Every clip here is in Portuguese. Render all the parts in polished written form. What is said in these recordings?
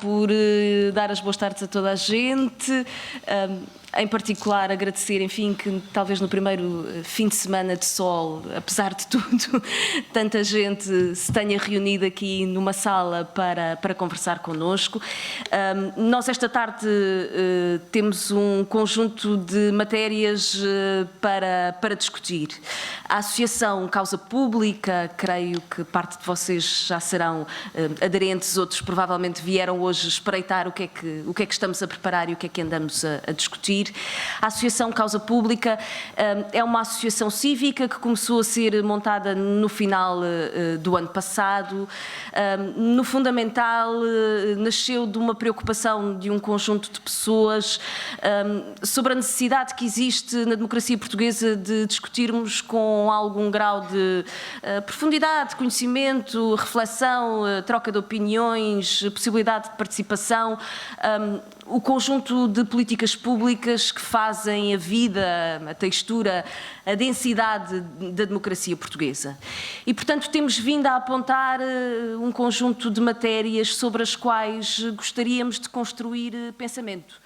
por dar as boas tardes a toda a gente. Em particular, agradecer, enfim, que talvez no primeiro fim de semana de sol, apesar de tudo, tanta gente se tenha reunido aqui numa sala para conversar connosco. Nós esta tarde temos um conjunto de matérias para discutir. A Associação Causa Pública, creio que parte de vocês já serão aderentes, outros provavelmente vieram hoje espreitar o que é que estamos a preparar e o que é que andamos a discutir. A Associação Causa Pública é uma associação cívica que começou a ser montada no final do ano passado. No fundamental, nasceu de uma preocupação de um conjunto de pessoas sobre a necessidade que existe na democracia portuguesa de discutirmos com algum grau de profundidade, conhecimento, reflexão, troca de opiniões, possibilidade de participação, o conjunto de políticas públicas que fazem a vida, a textura, a densidade da democracia portuguesa. E, portanto, temos vindo a apontar um conjunto de matérias sobre as quais gostaríamos de construir pensamento.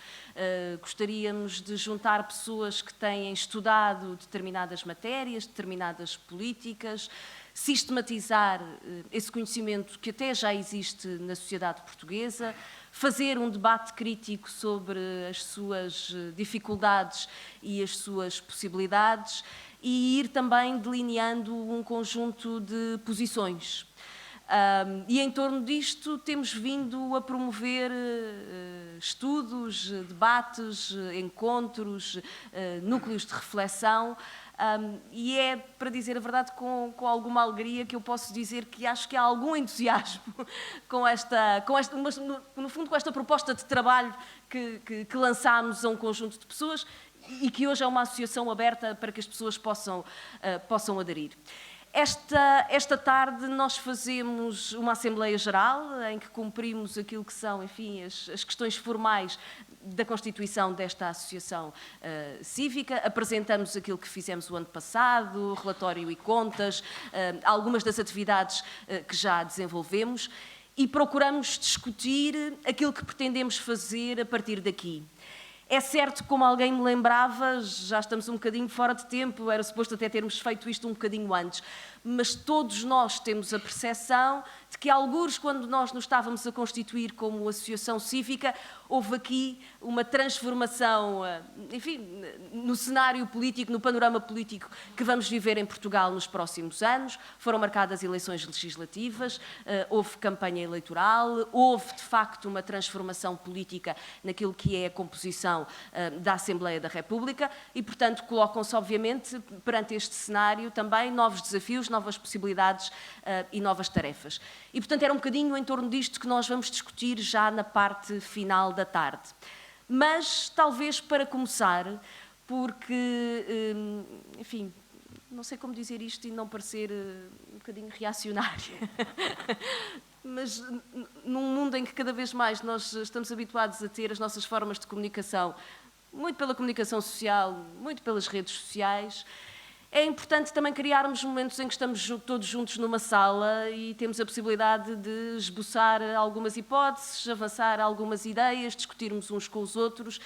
Gostaríamos de juntar pessoas que têm estudado determinadas matérias, determinadas políticas, sistematizar esse conhecimento que até já existe na sociedade portuguesa, fazer um debate crítico sobre as suas dificuldades e as suas possibilidades e ir também delineando um conjunto de posições. E em torno disto temos vindo a promover estudos, debates, encontros, núcleos de reflexão. E é, para dizer a verdade, com alguma alegria que eu posso dizer que acho que há algum entusiasmo no fundo, com esta proposta de trabalho que lançámos a um conjunto de pessoas e que hoje é uma associação aberta para que as pessoas possam aderir. Esta tarde nós fazemos uma Assembleia Geral em que cumprimos aquilo que são, enfim, as questões formais da constituição desta associação cívica, apresentamos aquilo que fizemos o ano passado, relatório e contas, algumas das atividades que já desenvolvemos e procuramos discutir aquilo que pretendemos fazer a partir daqui. É certo, como alguém me lembrava, já estamos um bocadinho fora de tempo, era suposto até termos feito isto um bocadinho antes, mas todos nós temos a percepção de que, algures, quando nós nos estávamos a constituir como associação cívica, houve aqui uma transformação, enfim, no cenário político, no panorama político que vamos viver em Portugal nos próximos anos. Foram marcadas eleições legislativas, houve campanha eleitoral, houve, de facto, uma transformação política naquilo que é a composição da Assembleia da República e, portanto, colocam-se, obviamente, perante este cenário também novos desafios, novas possibilidades e novas tarefas. E, portanto, era um bocadinho em torno disto que nós vamos discutir já na parte final da tarde. Mas, talvez para começar, porque, enfim, não sei como dizer isto e não parecer um bocadinho reacionária, mas num mundo em que cada vez mais nós estamos habituados a ter as nossas formas de comunicação, muito pela comunicação social, muito pelas redes sociais, é importante também criarmos momentos em que estamos todos juntos numa sala e temos a possibilidade de esboçar algumas hipóteses, avançar algumas ideias, discutirmos uns com os outros.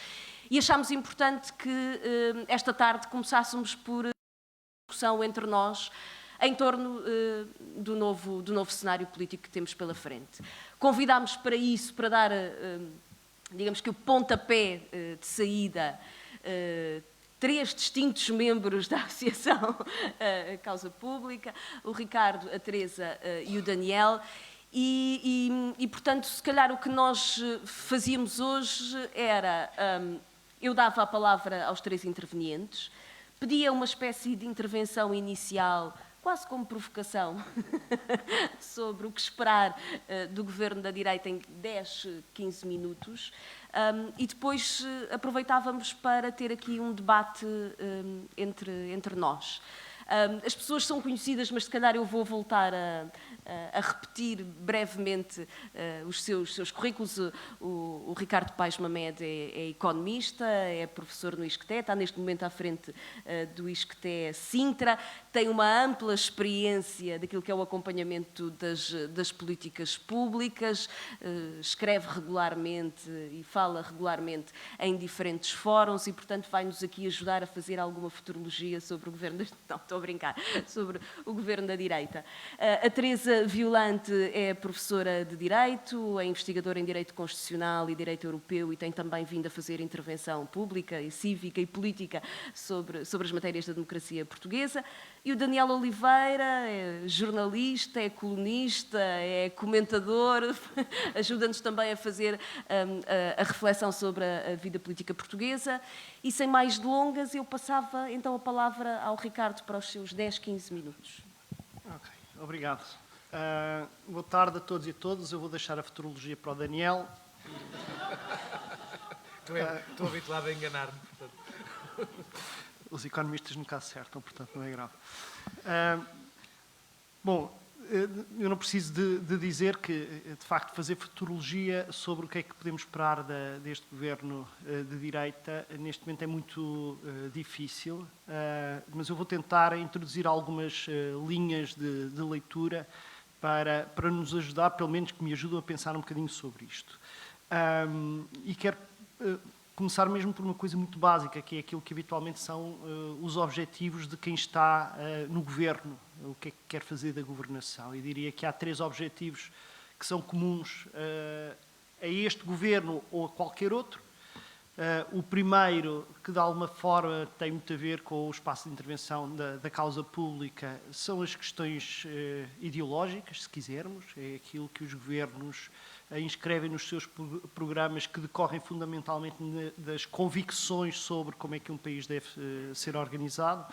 E achámos importante que esta tarde começássemos por uma discussão entre nós em torno do novo cenário político que temos pela frente. Convidámos para isso, para dar, digamos que o pontapé de saída, 3 distintos membros da Associação Causa Pública, o Ricardo, a Teresa e o Daniel, e, portanto, se calhar o que nós fazíamos hoje era, eu dava a palavra aos 3 intervenientes, pedia uma espécie de intervenção inicial, quase como provocação, sobre o que esperar do governo da direita em 10, 15 minutos, e depois aproveitávamos para ter aqui um debate entre nós. As pessoas são conhecidas, mas se calhar eu vou voltar a repetir brevemente os seus currículos. O Ricardo Paes Mamed é economista, é professor no ISCTE, está neste momento à frente do ISCTE Sintra, tem uma ampla experiência daquilo que é o acompanhamento das políticas públicas, escreve regularmente e fala regularmente em diferentes fóruns e, portanto, vai-nos aqui ajudar a fazer alguma futurologia sobre o governo... Não, estou a brincar, sobre o governo da direita. A Teresa Violante é professora de Direito, é investigadora em Direito Constitucional e Direito Europeu e tem também vindo a fazer intervenção pública e cívica e política sobre as matérias da democracia portuguesa. E o Daniel Oliveira é jornalista, é colunista, é comentador, ajuda-nos também a fazer a reflexão sobre a vida política portuguesa. E sem mais delongas, eu passava então a palavra ao Ricardo para os seus 10, 15 minutos. Ok, obrigado. Boa tarde a todos e a todas. Eu vou deixar a futurologia para o Daniel. Estou habituado a enganar-me, portanto. Os economistas nunca acertam, portanto não é grave. Bom, eu não preciso de dizer que, de facto, fazer futurologia sobre o que é que podemos esperar deste governo de direita, neste momento é muito difícil, mas eu vou tentar introduzir algumas linhas de leitura para nos ajudar, pelo menos que me ajudam a pensar um bocadinho sobre isto. E quero começar mesmo por uma coisa muito básica, que é aquilo que habitualmente são os objetivos de quem está no governo, o que é que quer fazer da governação. E diria que há 3 objetivos que são comuns a este governo ou a qualquer outro. O primeiro, que de alguma forma tem muito a ver com o espaço de intervenção da causa pública, são as questões ideológicas, se quisermos, é aquilo que os governos inscrevem nos seus programas, que decorrem fundamentalmente das convicções sobre como é que um país deve ser organizado.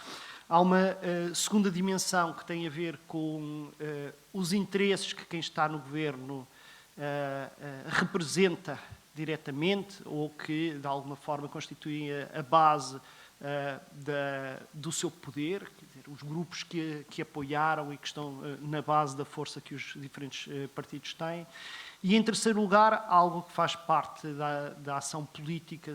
Há uma segunda dimensão que tem a ver com os interesses que quem está no governo representa diretamente ou que, de alguma forma, constituem a base do seu poder, quer dizer, os grupos que apoiaram e que estão na base da força que os diferentes partidos têm. E, em terceiro lugar, algo que faz parte da ação política,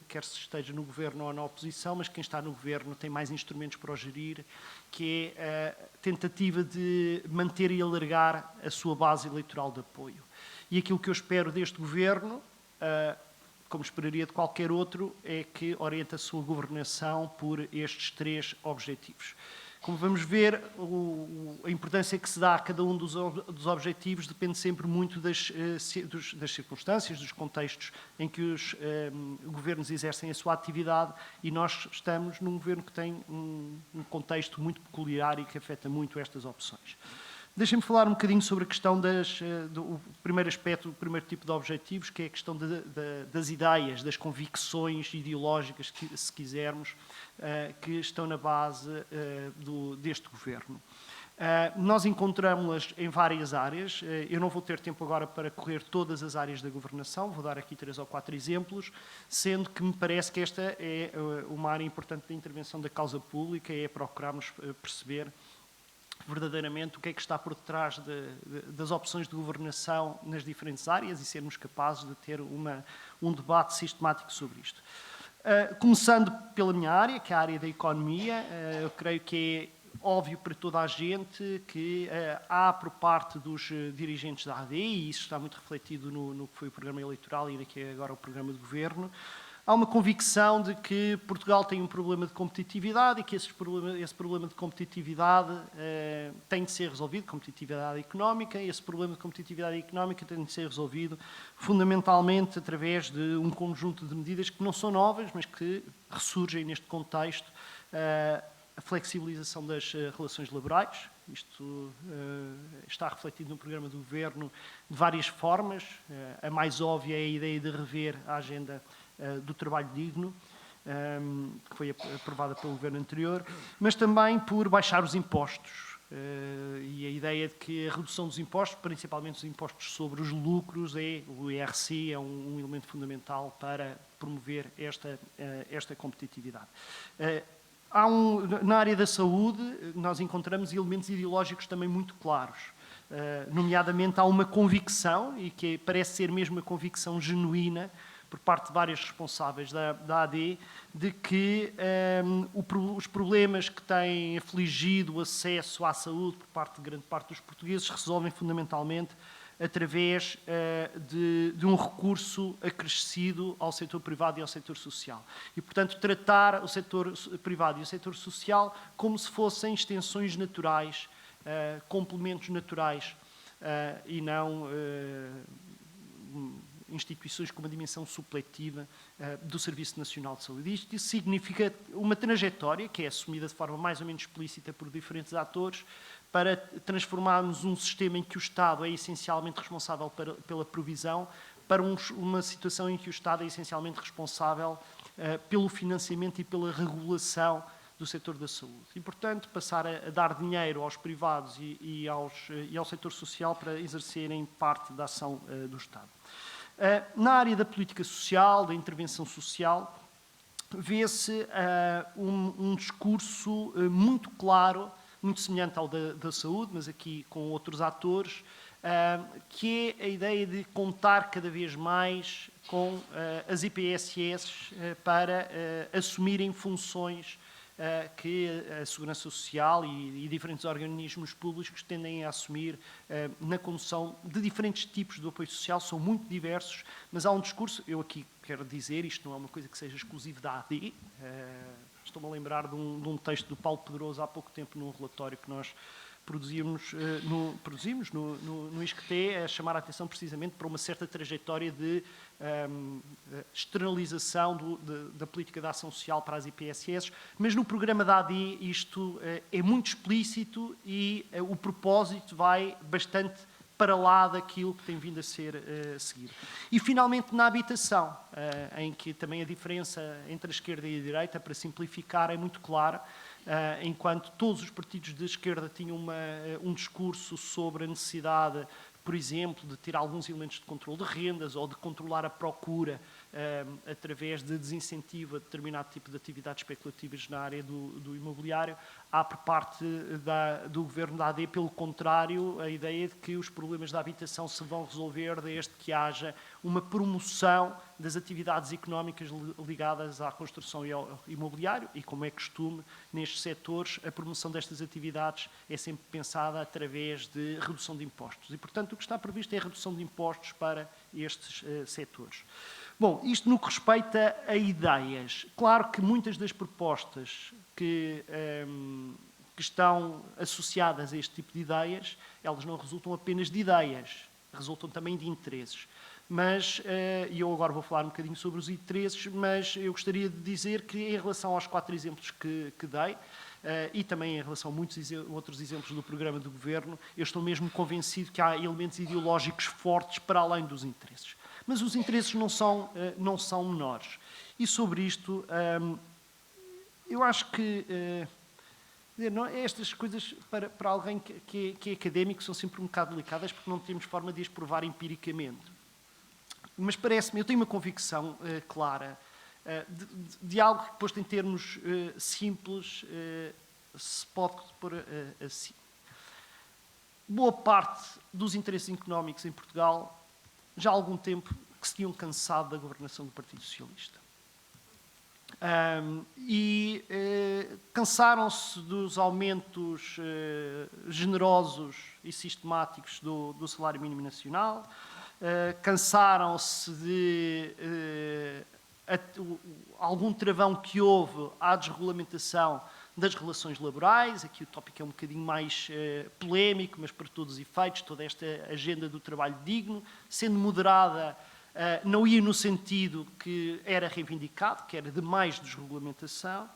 quer se esteja no governo ou na oposição, mas quem está no governo tem mais instrumentos para o gerir, que é a tentativa de manter e alargar a sua base eleitoral de apoio. E aquilo que eu espero deste governo, como esperaria de qualquer outro, é que oriente a sua governação por estes 3 objetivos. Como vamos ver, a importância que se dá a cada um dos objetivos depende sempre muito das circunstâncias, dos contextos em que os governos exercem a sua atividade, e nós estamos num governo que tem um contexto muito peculiar e que afeta muito estas opções. Deixem-me falar um bocadinho sobre a questão do primeiro aspecto, o primeiro tipo de objetivos, que é a questão das ideias, das convicções ideológicas, se quisermos, que estão na base deste governo. Nós encontramos-las em várias áreas. Eu não vou ter tempo agora para correr todas as áreas da governação, vou dar aqui 3 ou 4 exemplos, sendo que me parece que esta é uma área importante da intervenção da causa pública, é procurarmos perceber verdadeiramente o que é que está por detrás das opções de governação nas diferentes áreas e sermos capazes de ter um debate sistemático sobre isto. Começando pela minha área, que é a área da economia, eu creio que é óbvio para toda a gente que há por parte dos dirigentes da AD, e isso está muito refletido no que foi o programa eleitoral e no que é agora o programa de governo, há uma convicção de que Portugal tem um problema de competitividade e que esse problema de competitividade tem de ser resolvido, competitividade económica, e esse problema de competitividade económica tem de ser resolvido fundamentalmente através de um conjunto de medidas que não são novas, mas que ressurgem neste contexto. A flexibilização das relações laborais, isto está refletido no programa do Governo de várias formas. A mais óbvia é a ideia de rever a agenda do trabalho digno, que foi aprovada pelo Governo anterior, mas também por baixar os impostos. E a ideia de que a redução dos impostos, principalmente os impostos sobre os lucros, o IRC é um elemento fundamental para promover esta competitividade. Na área da saúde, nós encontramos elementos ideológicos também muito claros. Nomeadamente, há uma convicção, e que parece ser mesmo uma convicção genuína, por parte de vários responsáveis da AD, de que os problemas que têm afligido o acesso à saúde por parte de grande parte dos portugueses se resolvem fundamentalmente através de um recurso acrescido ao setor privado e ao setor social. E, portanto, tratar o setor privado e o setor social como se fossem extensões naturais, complementos naturais, e não instituições com uma dimensão supletiva do Serviço Nacional de Saúde. Isso significa uma trajetória que é assumida de forma mais ou menos explícita por diferentes atores para transformarmos um sistema em que o Estado é essencialmente responsável pela provisão para uma situação em que o Estado é essencialmente responsável pelo financiamento e pela regulação do setor da saúde. E, portanto, passar a dar dinheiro aos privados e ao setor social para exercerem parte da ação do Estado. Na área da política social, da intervenção social, vê-se um discurso muito claro, muito semelhante ao da saúde, mas aqui com outros atores, que é a ideia de contar cada vez mais com as IPSS para assumirem funções que a Segurança Social e diferentes organismos públicos tendem a assumir na condução de diferentes tipos de apoio social, são muito diversos, mas há um discurso, eu aqui quero dizer, isto não é uma coisa que seja exclusiva da AD, estou-me a lembrar de um texto do Paulo Pedroso há pouco tempo num relatório que nós produzimos no ISCTE, a chamar a atenção precisamente para uma certa trajetória de externalização da política de ação social para as IPSS, mas no programa da AD isto é muito explícito e o propósito vai bastante para lá daquilo que tem vindo a ser seguido. E, finalmente, na habitação, em que também a diferença entre a esquerda e a direita, para simplificar, é muito clara, enquanto todos os partidos de esquerda tinham um discurso sobre a necessidade, por exemplo, de ter alguns elementos de controle de rendas ou de controlar a procura através de desincentivo a determinado tipo de atividades especulativas na área do imobiliário, há por parte do governo da AD, pelo contrário, a ideia de que os problemas da habitação se vão resolver desde que haja uma promoção das atividades económicas ligadas à construção e ao imobiliário, e como é costume, nestes setores, a promoção destas atividades é sempre pensada através de redução de impostos. E, portanto, o que está previsto é a redução de impostos para estes setores. Bom, isto no que respeita a ideias. Claro que muitas das propostas que estão associadas a este tipo de ideias, elas não resultam apenas de ideias, resultam também de interesses. Mas, e eu agora vou falar um bocadinho sobre os interesses, mas eu gostaria de dizer que, em relação aos 4 exemplos que dei, e também em relação a muitos outros exemplos do programa do Governo, eu estou mesmo convencido que há elementos ideológicos fortes para além dos interesses. Mas os interesses não são menores. E sobre isto, eu acho que estas coisas, para alguém que é académico, são sempre um bocado delicadas, porque não temos forma de as provar empiricamente. Mas parece-me, eu tenho uma convicção clara de algo que, posto em termos simples, se pode pôr assim. Boa parte dos interesses económicos em Portugal já há algum tempo que se tinham cansado da governação do Partido Socialista. Cansaram-se dos aumentos generosos e sistemáticos do salário mínimo nacional, cansaram-se de algum travão que houve à desregulamentação das relações laborais. Aqui o tópico é um bocadinho mais polémico, mas para todos os efeitos, toda esta agenda do trabalho digno, sendo moderada, não ia no sentido que era reivindicado, que era de mais desregulamentação.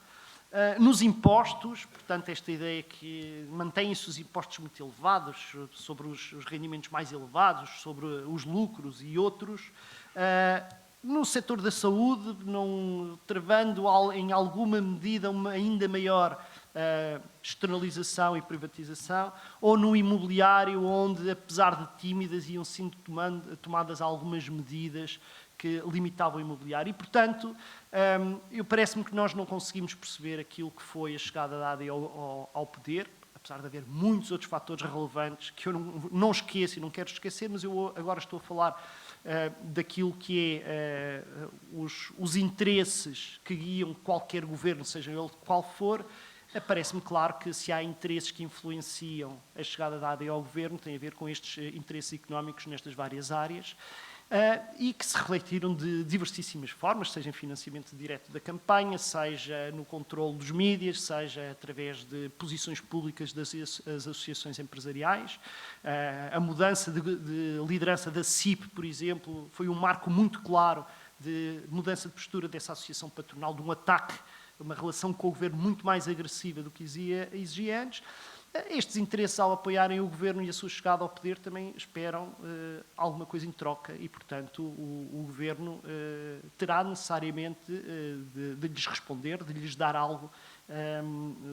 Nos impostos, portanto, esta ideia que mantêm-se os impostos muito elevados, sobre os rendimentos mais elevados, sobre os lucros e outros. No setor da saúde, não travando em alguma medida uma ainda maior externalização e privatização, ou no imobiliário, onde, apesar de tímidas, iam sendo tomadas algumas medidas que limitavam o imobiliário. E, portanto, parece-me que nós não conseguimos perceber aquilo que foi a chegada da AD ao poder, apesar de haver muitos outros fatores relevantes que eu não esqueço e não quero esquecer, mas eu agora estou a falar daquilo que é os interesses que guiam qualquer governo, seja ele qual for. Parece-me claro que se há interesses que influenciam a chegada da AD ao governo, tem a ver com estes interesses económicos nestas várias áreas, e que se refletiram de diversíssimas formas, seja em financiamento direto da campanha, seja no controle dos mídias, seja através de posições públicas das associações empresariais. A mudança de liderança da CIP, por exemplo, foi um marco muito claro de mudança de postura dessa associação patronal, de um ataque, uma relação com o governo muito mais agressiva do que exigia antes. Estes interesses, ao apoiarem o governo e a sua chegada ao poder, também esperam alguma coisa em troca e, portanto, o governo terá necessariamente de lhes responder, de lhes dar algo,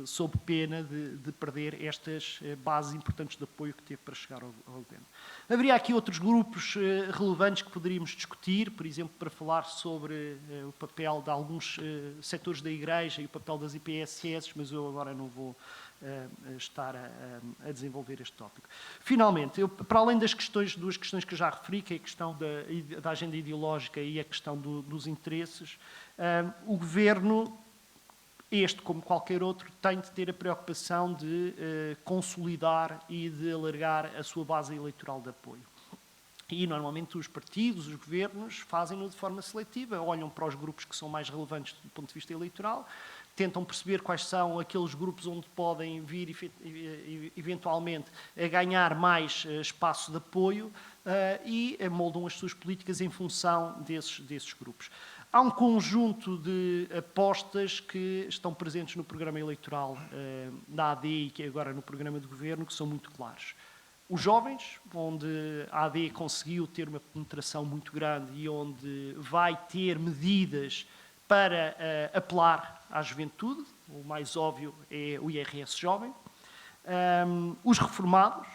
sob pena de perder estas bases importantes de apoio que teve para chegar ao governo. Haveria aqui outros grupos relevantes que poderíamos discutir, por exemplo, para falar sobre o papel de alguns setores da Igreja e o papel das IPSS, mas eu agora não vou estar a desenvolver este tópico. Finalmente, para além das duas questões que eu já referi, que é a questão da agenda ideológica e a questão dos interesses, o Governo, este como qualquer outro, tem de ter a preocupação de consolidar e de alargar a sua base eleitoral de apoio. E, normalmente, os partidos, os governos, fazem-no de forma seletiva, olham para os grupos que são mais relevantes do ponto de vista eleitoral, tentam perceber quais são aqueles grupos onde podem vir, eventualmente, a ganhar mais espaço de apoio e moldam as suas políticas em função desses grupos. Há um conjunto de apostas que estão presentes no programa eleitoral da AD e que agora no programa de governo, que são muito claros. Os jovens, onde a AD conseguiu ter uma penetração muito grande e onde vai ter medidas para apelar à juventude, o mais óbvio é o IRS jovem. Os reformados,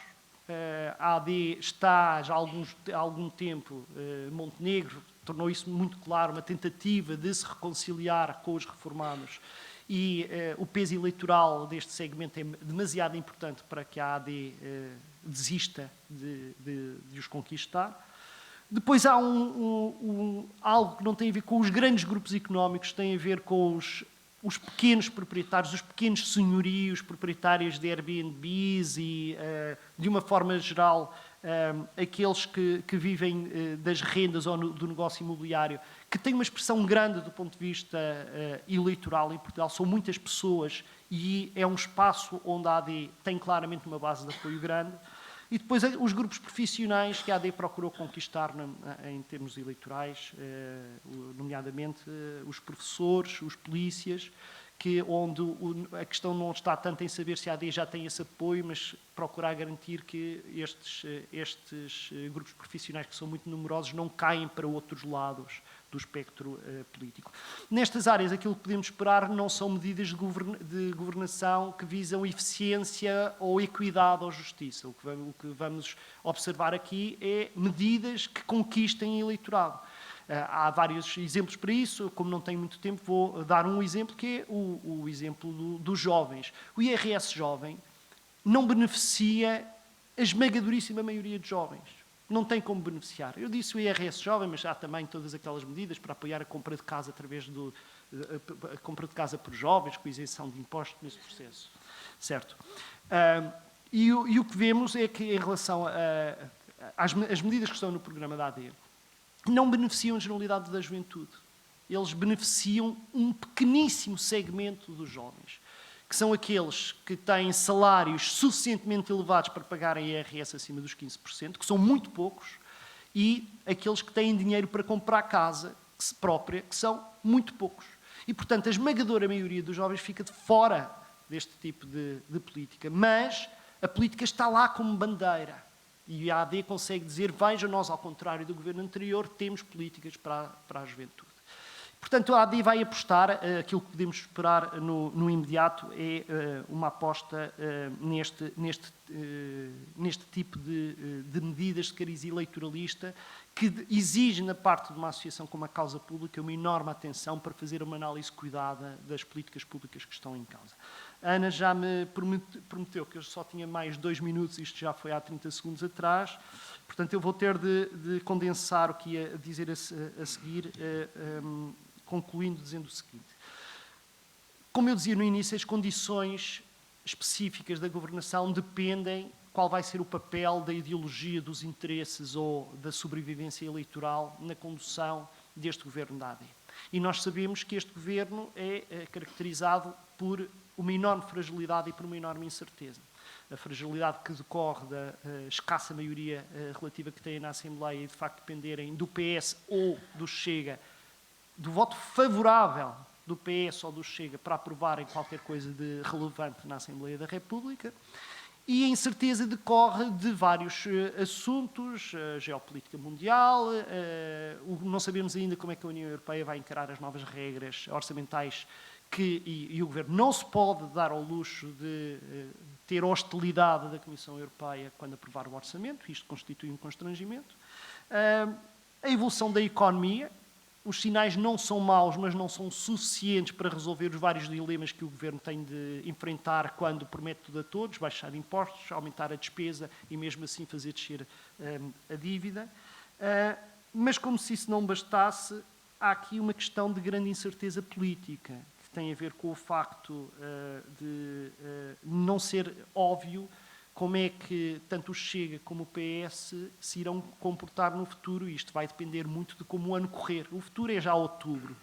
a AD está já há algum tempo, Montenegro tornou isso muito claro, uma tentativa de se reconciliar com os reformados e o peso eleitoral deste segmento é demasiado importante para que a AD desista de os conquistar. Depois há algo que não tem a ver com os grandes grupos económicos, tem a ver com os pequenos proprietários, os pequenos senhorios, proprietários de Airbnbs e, de uma forma geral, aqueles que vivem das rendas ou do negócio imobiliário, que têm uma expressão grande do ponto de vista eleitoral em Portugal. São muitas pessoas e é um espaço onde a AD tem claramente uma base de apoio grande. E depois os grupos profissionais que a AD procurou conquistar em termos eleitorais, nomeadamente os professores, os polícias, onde a questão não está tanto em saber se a AD já tem esse apoio, mas procurar garantir que estes grupos profissionais, que são muito numerosos, não caem para outros lados do espectro político. Nestas áreas, aquilo que podemos esperar não são medidas de governação que visam eficiência ou equidade ou justiça. O que vamos observar aqui é medidas que conquistem eleitorado. Há vários exemplos para isso. Como não tenho muito tempo, vou dar um exemplo, que é o exemplo dos jovens. O IRS jovem não beneficia a esmagadoríssima maioria de jovens. Não tem como beneficiar. Eu disse o IRS jovem, mas há também todas aquelas medidas para apoiar a compra de casa através a compra de casa por jovens, com isenção de impostos nesse processo. Certo? E o que vemos é que, em relação às medidas que estão no programa da AD, não beneficiam a generalidade da juventude. Eles beneficiam um pequeníssimo segmento dos jovens, que são aqueles que têm salários suficientemente elevados para pagarem IRS acima dos 15%, que são muito poucos, e aqueles que têm dinheiro para comprar casa própria, que são muito poucos. E, portanto, a esmagadora maioria dos jovens fica de fora deste tipo de política. Mas a política está lá como bandeira. E a AD consegue dizer, veja, nós, ao contrário do governo anterior, temos políticas para a juventude. Portanto, a AD vai apostar, aquilo que podemos esperar no imediato é uma aposta neste tipo de medidas de cariz eleitoralista que exige, na parte de uma associação como a Causa Pública, uma enorme atenção para fazer uma análise cuidada das políticas públicas que estão em causa. A Ana já me prometeu que eu só tinha mais 2 minutos, isto já foi há 30 segundos atrás, portanto eu vou ter de condensar o que ia dizer a seguir, concluindo dizendo o seguinte. Como eu dizia no início, as condições específicas da governação dependem qual vai ser o papel da ideologia, dos interesses ou da sobrevivência eleitoral na condução deste governo da AD. E nós sabemos que este governo é caracterizado por uma enorme fragilidade e por uma enorme incerteza. A fragilidade que decorre da escassa maioria relativa que tem na Assembleia e, de facto, dependerem do PS ou do Chega, do voto favorável do PS ou do Chega para aprovarem qualquer coisa de relevante na Assembleia da República. E a incerteza decorre de vários assuntos, a geopolítica mundial, não sabemos ainda como é que a União Europeia vai encarar as novas regras orçamentais e o Governo não se pode dar ao luxo de ter hostilidade da Comissão Europeia quando aprovar o orçamento, isto constitui um constrangimento. A evolução da economia, os sinais não são maus, mas não são suficientes para resolver os vários dilemas que o Governo tem de enfrentar quando promete tudo a todos, baixar impostos, aumentar a despesa e mesmo assim fazer descer a dívida. Mas como se isso não bastasse, há aqui uma questão de grande incerteza política, que tem a ver com o facto de não ser óbvio como é que tanto o Chega como o PS se irão comportar no futuro. Isto vai depender muito de como o ano correr. O futuro é já outubro.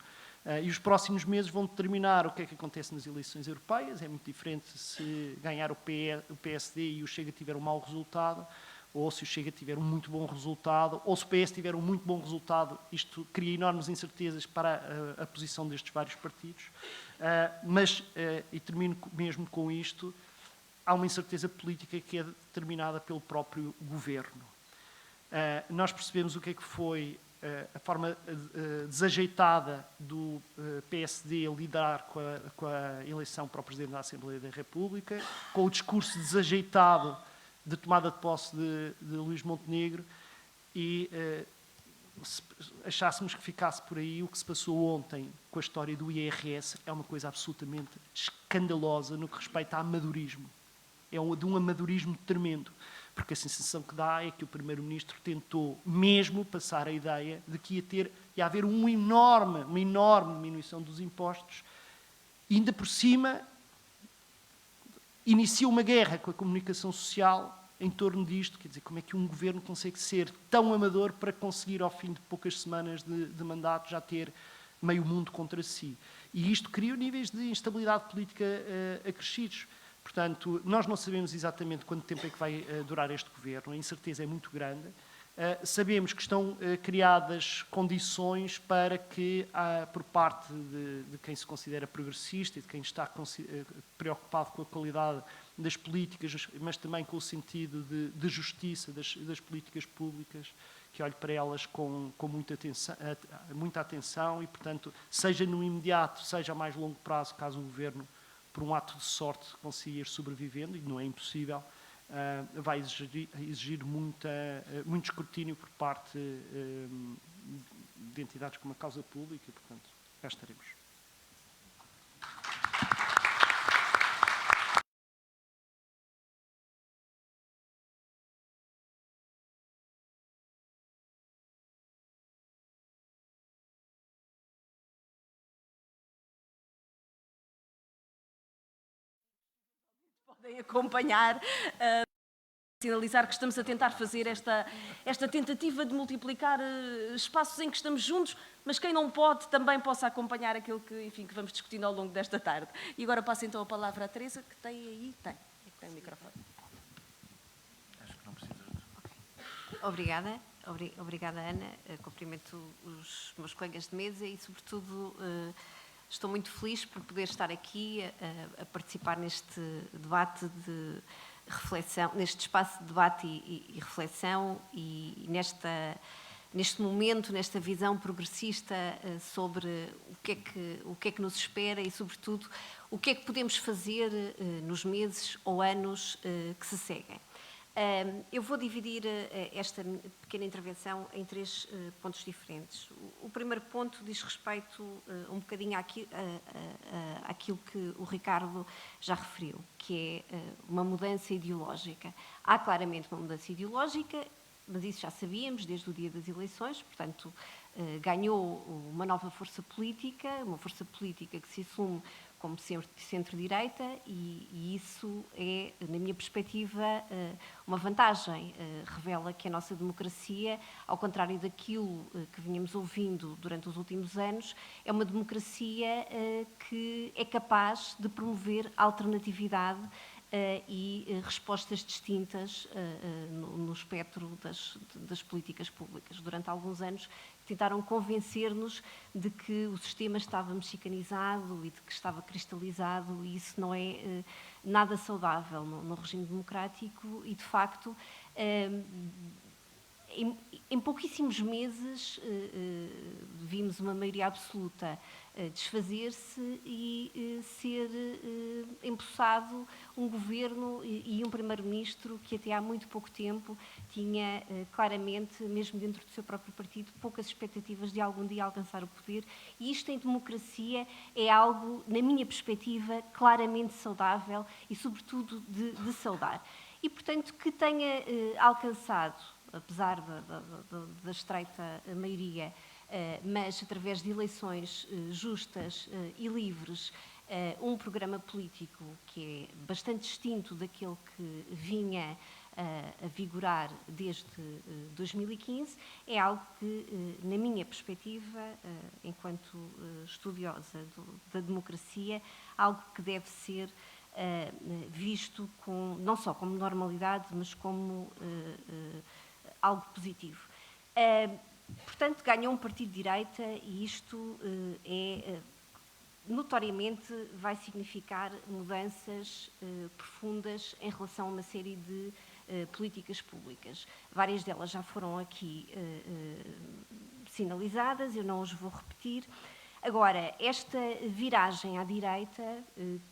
E os próximos meses vão determinar o que é que acontece nas eleições europeias. É muito diferente se ganhar o PSD e o Chega tiver um mau resultado, ou se o Chega tiver um muito bom resultado, ou se o PS tiver um muito bom resultado. Isto cria enormes incertezas para a posição destes vários partidos. E termino mesmo com isto, há uma incerteza política que é determinada pelo próprio Governo. Nós percebemos o que é que foi a forma desajeitada do PSD a lidar com a eleição para o Presidente da Assembleia da República, com o discurso desajeitado de tomada de posse de Luís Montenegro e se achássemos que ficasse por aí, o que se passou ontem com a história do IRS é uma coisa absolutamente escandalosa no que respeita a amadorismo. É de um amadorismo tremendo, porque a sensação que dá é que o Primeiro-Ministro tentou mesmo passar a ideia de que ia haver uma enorme diminuição dos impostos, e ainda por cima iniciou uma guerra com a comunicação social em torno disto. Quer dizer, como é que um governo consegue ser tão amador para conseguir, ao fim de poucas semanas de mandato, já ter meio mundo contra si? E isto cria níveis de instabilidade política acrescidos. Portanto, nós não sabemos exatamente quanto tempo é que vai durar este governo, a incerteza é muito grande. Sabemos que estão criadas condições para que, por parte de quem se considera progressista e de quem está preocupado com a qualidade das políticas, mas também com o sentido de justiça das políticas públicas, que olhe para elas com muita atenção e, portanto, seja no imediato, seja a mais longo prazo, caso o Governo, por um ato de sorte, consiga ir sobrevivendo, e não é impossível, vai exigir muito escrutínio por parte de entidades como a Causa Pública e, portanto, cá estaremos. Podem acompanhar, sinalizar que estamos a tentar fazer esta tentativa de multiplicar espaços em que estamos juntos, mas quem não pode também possa acompanhar aquilo que vamos discutindo ao longo desta tarde. E agora passo então a palavra à Teresa, que tem o microfone. Acho que não precisa. Obrigada. Obrigada, Ana. Cumprimento os meus colegas de mesa e, sobretudo, estou muito feliz por poder estar aqui a participar neste debate de reflexão, neste espaço de debate e reflexão e neste momento, nesta visão progressista sobre o que é que nos espera e, sobretudo, o que é que podemos fazer nos meses ou anos que se seguem. Eu vou dividir esta pequena intervenção em 3 pontos diferentes. O primeiro ponto diz respeito um bocadinho àquilo que o Ricardo já referiu, que é uma mudança ideológica. Há claramente uma mudança ideológica, mas isso já sabíamos desde o dia das eleições, portanto, ganhou uma nova força política, uma força política que se assume como centro-direita, e isso é, na minha perspectiva, uma vantagem. Revela que a nossa democracia, ao contrário daquilo que vinhamos ouvindo durante os últimos anos, é uma democracia que é capaz de promover alternatividade e respostas distintas no espectro das políticas públicas. Durante alguns anos tentaram convencer-nos de que o sistema estava mexicanizado e de que estava cristalizado, e isso não é nada saudável no regime democrático, e de facto em pouquíssimos meses vimos uma maioria absoluta desfazer-se e ser empossado um governo e um primeiro-ministro que até há muito pouco tempo tinha claramente, mesmo dentro do seu próprio partido, poucas expectativas de algum dia alcançar o poder, e isto em democracia é algo, na minha perspectiva, claramente saudável e sobretudo de saudar. E, portanto, que tenha alcançado, apesar da estreita maioria, mas através de eleições justas e livres, um programa político que é bastante distinto daquele que vinha a vigorar desde 2015, é algo que, na minha perspectiva, enquanto estudiosa da democracia, algo que deve ser visto não só como normalidade, mas como algo positivo. Portanto, ganhou um partido de direita, e isto notoriamente vai significar mudanças profundas em relação a uma série de políticas públicas. Várias delas já foram aqui sinalizadas, eu não os vou repetir. Agora, esta viragem à direita,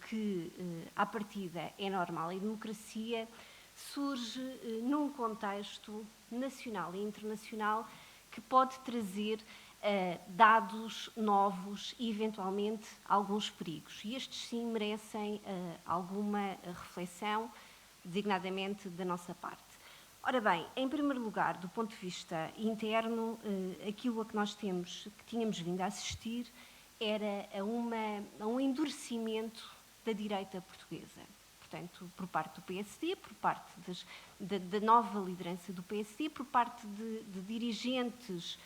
que à partida é normal em democracia, surge num contexto nacional e internacional que pode trazer dados novos e, eventualmente, alguns perigos. E estes, sim, merecem alguma reflexão, designadamente da nossa parte. Ora bem, em primeiro lugar, do ponto de vista interno, aquilo a que nós tínhamos vindo a assistir era a um endurecimento da direita portuguesa. Portanto, por parte do PSD, por parte da nova liderança do PSD, por parte de dirigentes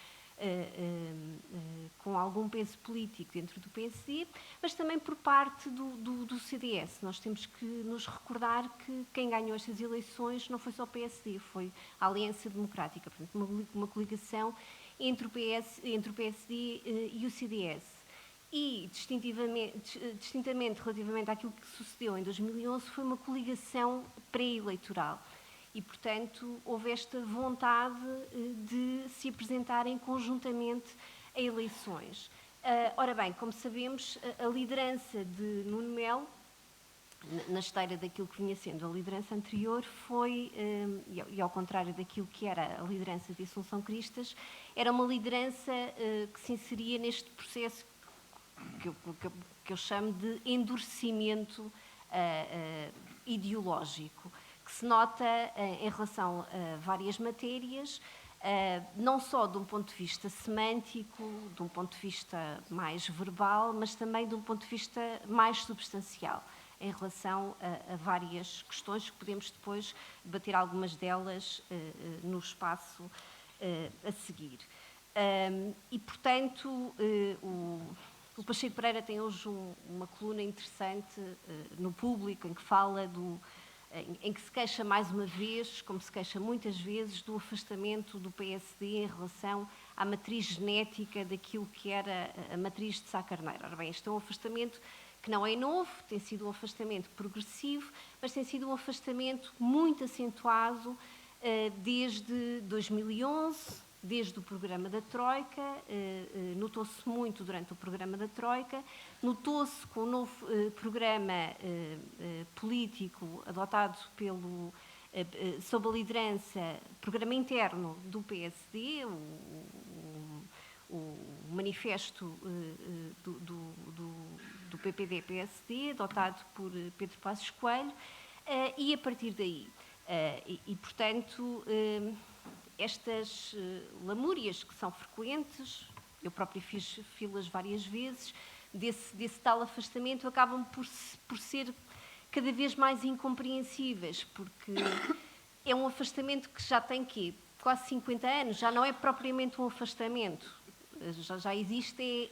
com algum peso político dentro do PSD, mas também por parte do CDS. Nós temos que nos recordar que quem ganhou estas eleições não foi só o PSD, foi a Aliança Democrática, portanto, uma coligação entre o PSD e o CDS. E, distintamente relativamente àquilo que sucedeu em 2011, foi uma coligação pré-eleitoral. E, portanto, houve esta vontade de se apresentarem conjuntamente a eleições. Ora bem, como sabemos, a liderança de Nuno Melo, na esteira daquilo que vinha sendo a liderança anterior, foi, e ao contrário daquilo que era a liderança de Assunção Cristas, era uma liderança que se inseria neste processo que eu chamo de endurecimento ideológico, que se nota em relação a várias matérias, não só de um ponto de vista semântico, de um ponto de vista mais verbal, mas também de um ponto de vista mais substancial, em relação a várias questões que podemos depois debater algumas delas no espaço a seguir. E, portanto, o Pacheco Pereira tem hoje uma coluna interessante no Público, em que fala em que se queixa mais uma vez, como se queixa muitas vezes, do afastamento do PSD em relação à matriz genética daquilo que era a matriz de Sá Carneiro. Ora bem, este é um afastamento que não é novo, tem sido um afastamento progressivo, mas tem sido um afastamento muito acentuado desde 2011, desde o programa da Troika, notou-se muito durante o programa da Troika, notou-se com o novo programa político adotado sob a liderança, programa interno do PSD, o manifesto do PPD-PSD, adotado por Pedro Passos Coelho, e a partir daí. Portanto, estas lamúrias que são frequentes, eu própria fiz filas várias vezes, desse tal afastamento, acabam por ser cada vez mais incompreensíveis, porque é um afastamento que já tem quase 50 anos, já não é propriamente um afastamento, já existe,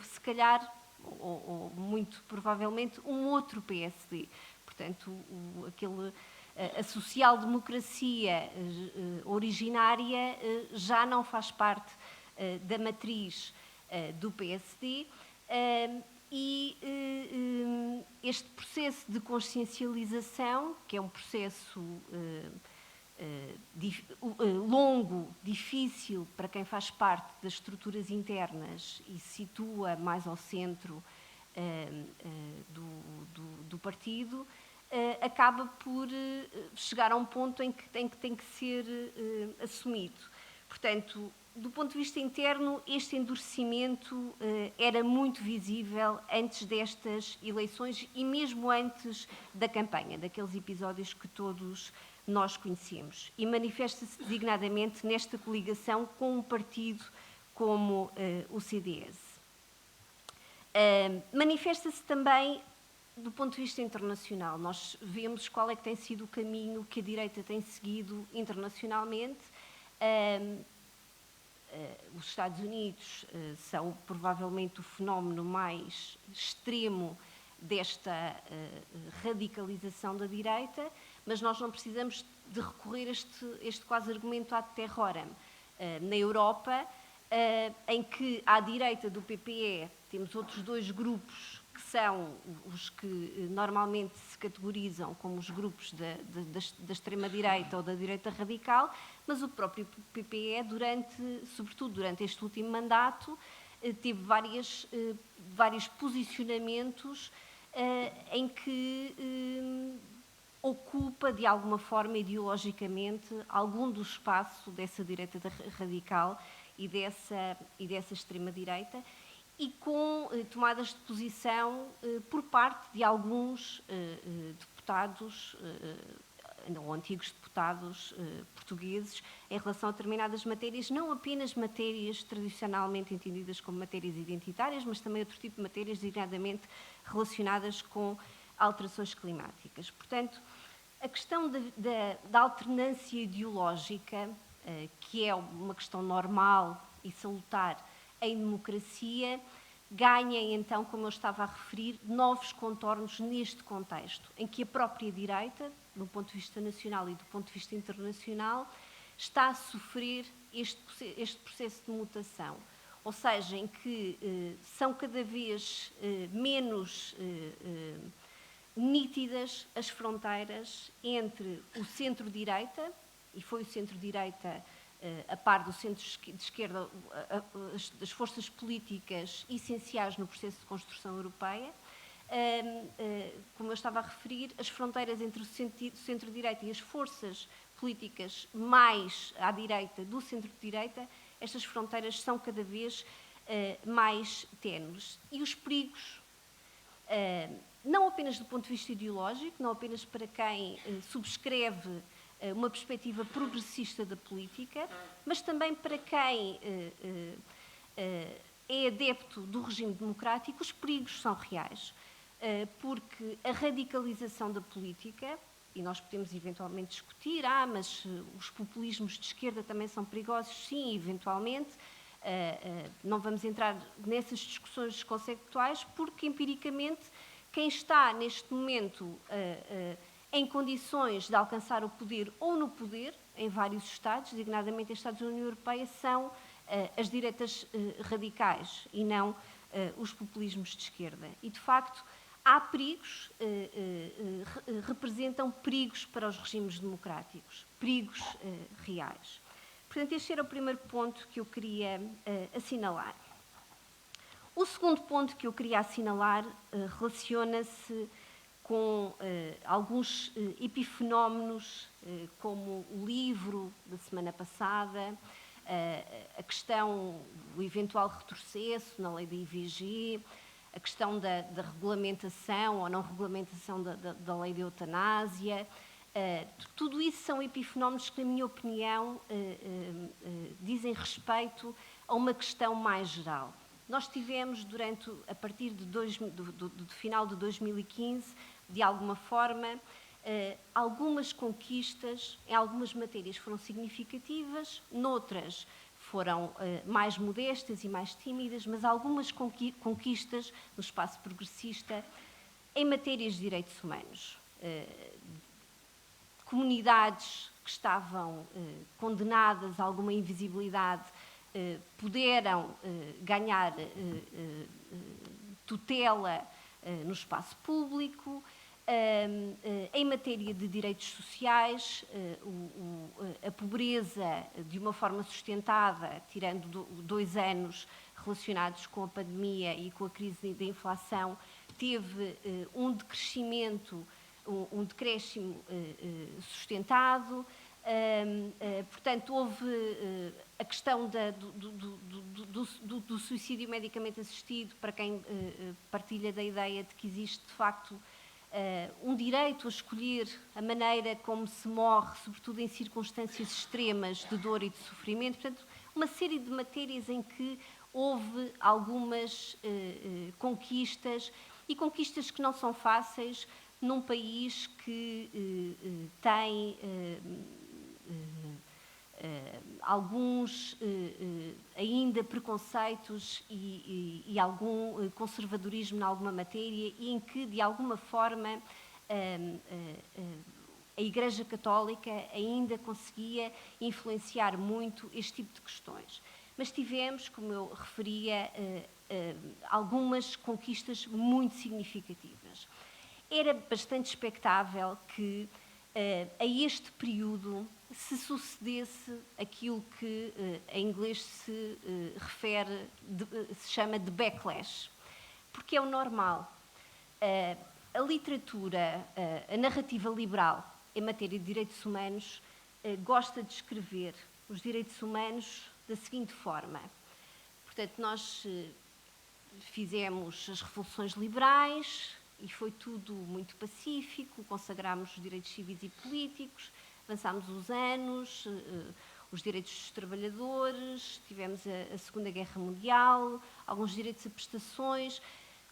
se calhar, ou muito provavelmente, um outro PSD. Portanto, a social-democracia originária já não faz parte da matriz do PSD, e este processo de consciencialização, que é um processo longo, difícil para quem faz parte das estruturas internas e se situa mais ao centro do partido, acaba por chegar a um ponto em que tem que ser assumido. Portanto, do ponto de vista interno, este endurecimento era muito visível antes destas eleições e mesmo antes da campanha, daqueles episódios que todos nós conhecemos. E manifesta-se designadamente nesta coligação com um partido como o CDS. Manifesta-se também do ponto de vista internacional. Nós vemos qual é que tem sido o caminho que a direita tem seguido internacionalmente. Os Estados Unidos são provavelmente o fenómeno mais extremo desta radicalização da direita, mas nós não precisamos de recorrer a este quase argumento ad terrorem. Na Europa, em que à direita do PPE temos outros dois grupos que são os que normalmente se categorizam como os grupos da extrema-direita ou da direita radical, mas o próprio PPE, sobretudo durante este último mandato, teve vários posicionamentos em que ocupa, de alguma forma, ideologicamente, algum do espaço dessa direita radical e dessa extrema-direita, e com tomadas de posição por parte de alguns deputados, ou antigos deputados portugueses, em relação a determinadas matérias, não apenas matérias tradicionalmente entendidas como matérias identitárias, mas também outro tipo de matérias designadamente relacionadas com alterações climáticas. Portanto, a questão da alternância ideológica, que é uma questão normal e salutar em democracia, ganha então, como eu estava a referir, novos contornos neste contexto, em que a própria direita, do ponto de vista nacional e do ponto de vista internacional, está a sofrer este processo de mutação. Ou seja, em que são cada vez menos nítidas as fronteiras entre o centro-direita, e foi o centro-direita a par do centro de esquerda, das forças políticas essenciais no processo de construção europeia. Como eu estava a referir, as fronteiras entre o centro-direita e as forças políticas mais à direita do centro-direita, estas fronteiras são cada vez mais ténues. E os perigos, não apenas do ponto de vista ideológico, não apenas para quem subscreve uma perspectiva progressista da política, mas também para quem é adepto do regime democrático, os perigos são reais, porque a radicalização da política, e nós podemos eventualmente discutir, mas os populismos de esquerda também são perigosos, sim, eventualmente, não vamos entrar nessas discussões conceituais, porque empiricamente quem está neste momento em condições de alcançar o poder ou no poder, em vários Estados, designadamente em Estados da União Europeia, são as direitas radicais e não os populismos de esquerda. E, de facto, há perigos, representam perigos para os regimes democráticos, perigos reais. Portanto, este era o primeiro ponto que eu queria assinalar. O segundo ponto que eu queria assinalar relaciona-se com alguns epifenómenos, como o livro da semana passada, a questão do eventual retrocesso na lei da IVG, a questão da regulamentação ou não regulamentação da lei da eutanásia. Tudo isso são epifenómenos que, na minha opinião, dizem respeito a uma questão mais geral. Nós tivemos, a partir do final de 2015, de alguma forma, algumas conquistas, em algumas matérias foram significativas, noutras foram mais modestas e mais tímidas, mas algumas conquistas no espaço progressista em matérias de direitos humanos. Comunidades que estavam condenadas a alguma invisibilidade puderam ganhar tutela no espaço público. Em matéria de direitos sociais, a pobreza, de uma forma sustentada, tirando 2 anos relacionados com a pandemia e com a crise da inflação, teve um decrescimento, um decréscimo sustentado. Portanto, houve a questão do suicídio medicamente assistido, para quem partilha da ideia de que existe, de facto, um direito a escolher a maneira como se morre, sobretudo em circunstâncias extremas de dor e de sofrimento. Portanto, uma série de matérias em que houve algumas conquistas, e conquistas que não são fáceis num país que tem alguns ainda preconceitos e algum conservadorismo em alguma matéria, e em que, de alguma forma, a Igreja Católica ainda conseguia influenciar muito este tipo de questões. Mas tivemos, como eu referia, algumas conquistas muito significativas. Era bastante expectável que a este período se sucedesse aquilo que em inglês se refere, se chama de backlash, porque é o normal. A literatura, a narrativa liberal em matéria de direitos humanos gosta de escrever os direitos humanos da seguinte forma. Portanto, nós fizemos as revoluções liberais e foi tudo muito pacífico, consagrámos os direitos civis e políticos, avançámos os anos, os direitos dos trabalhadores, tivemos a Segunda Guerra Mundial, alguns direitos a prestações.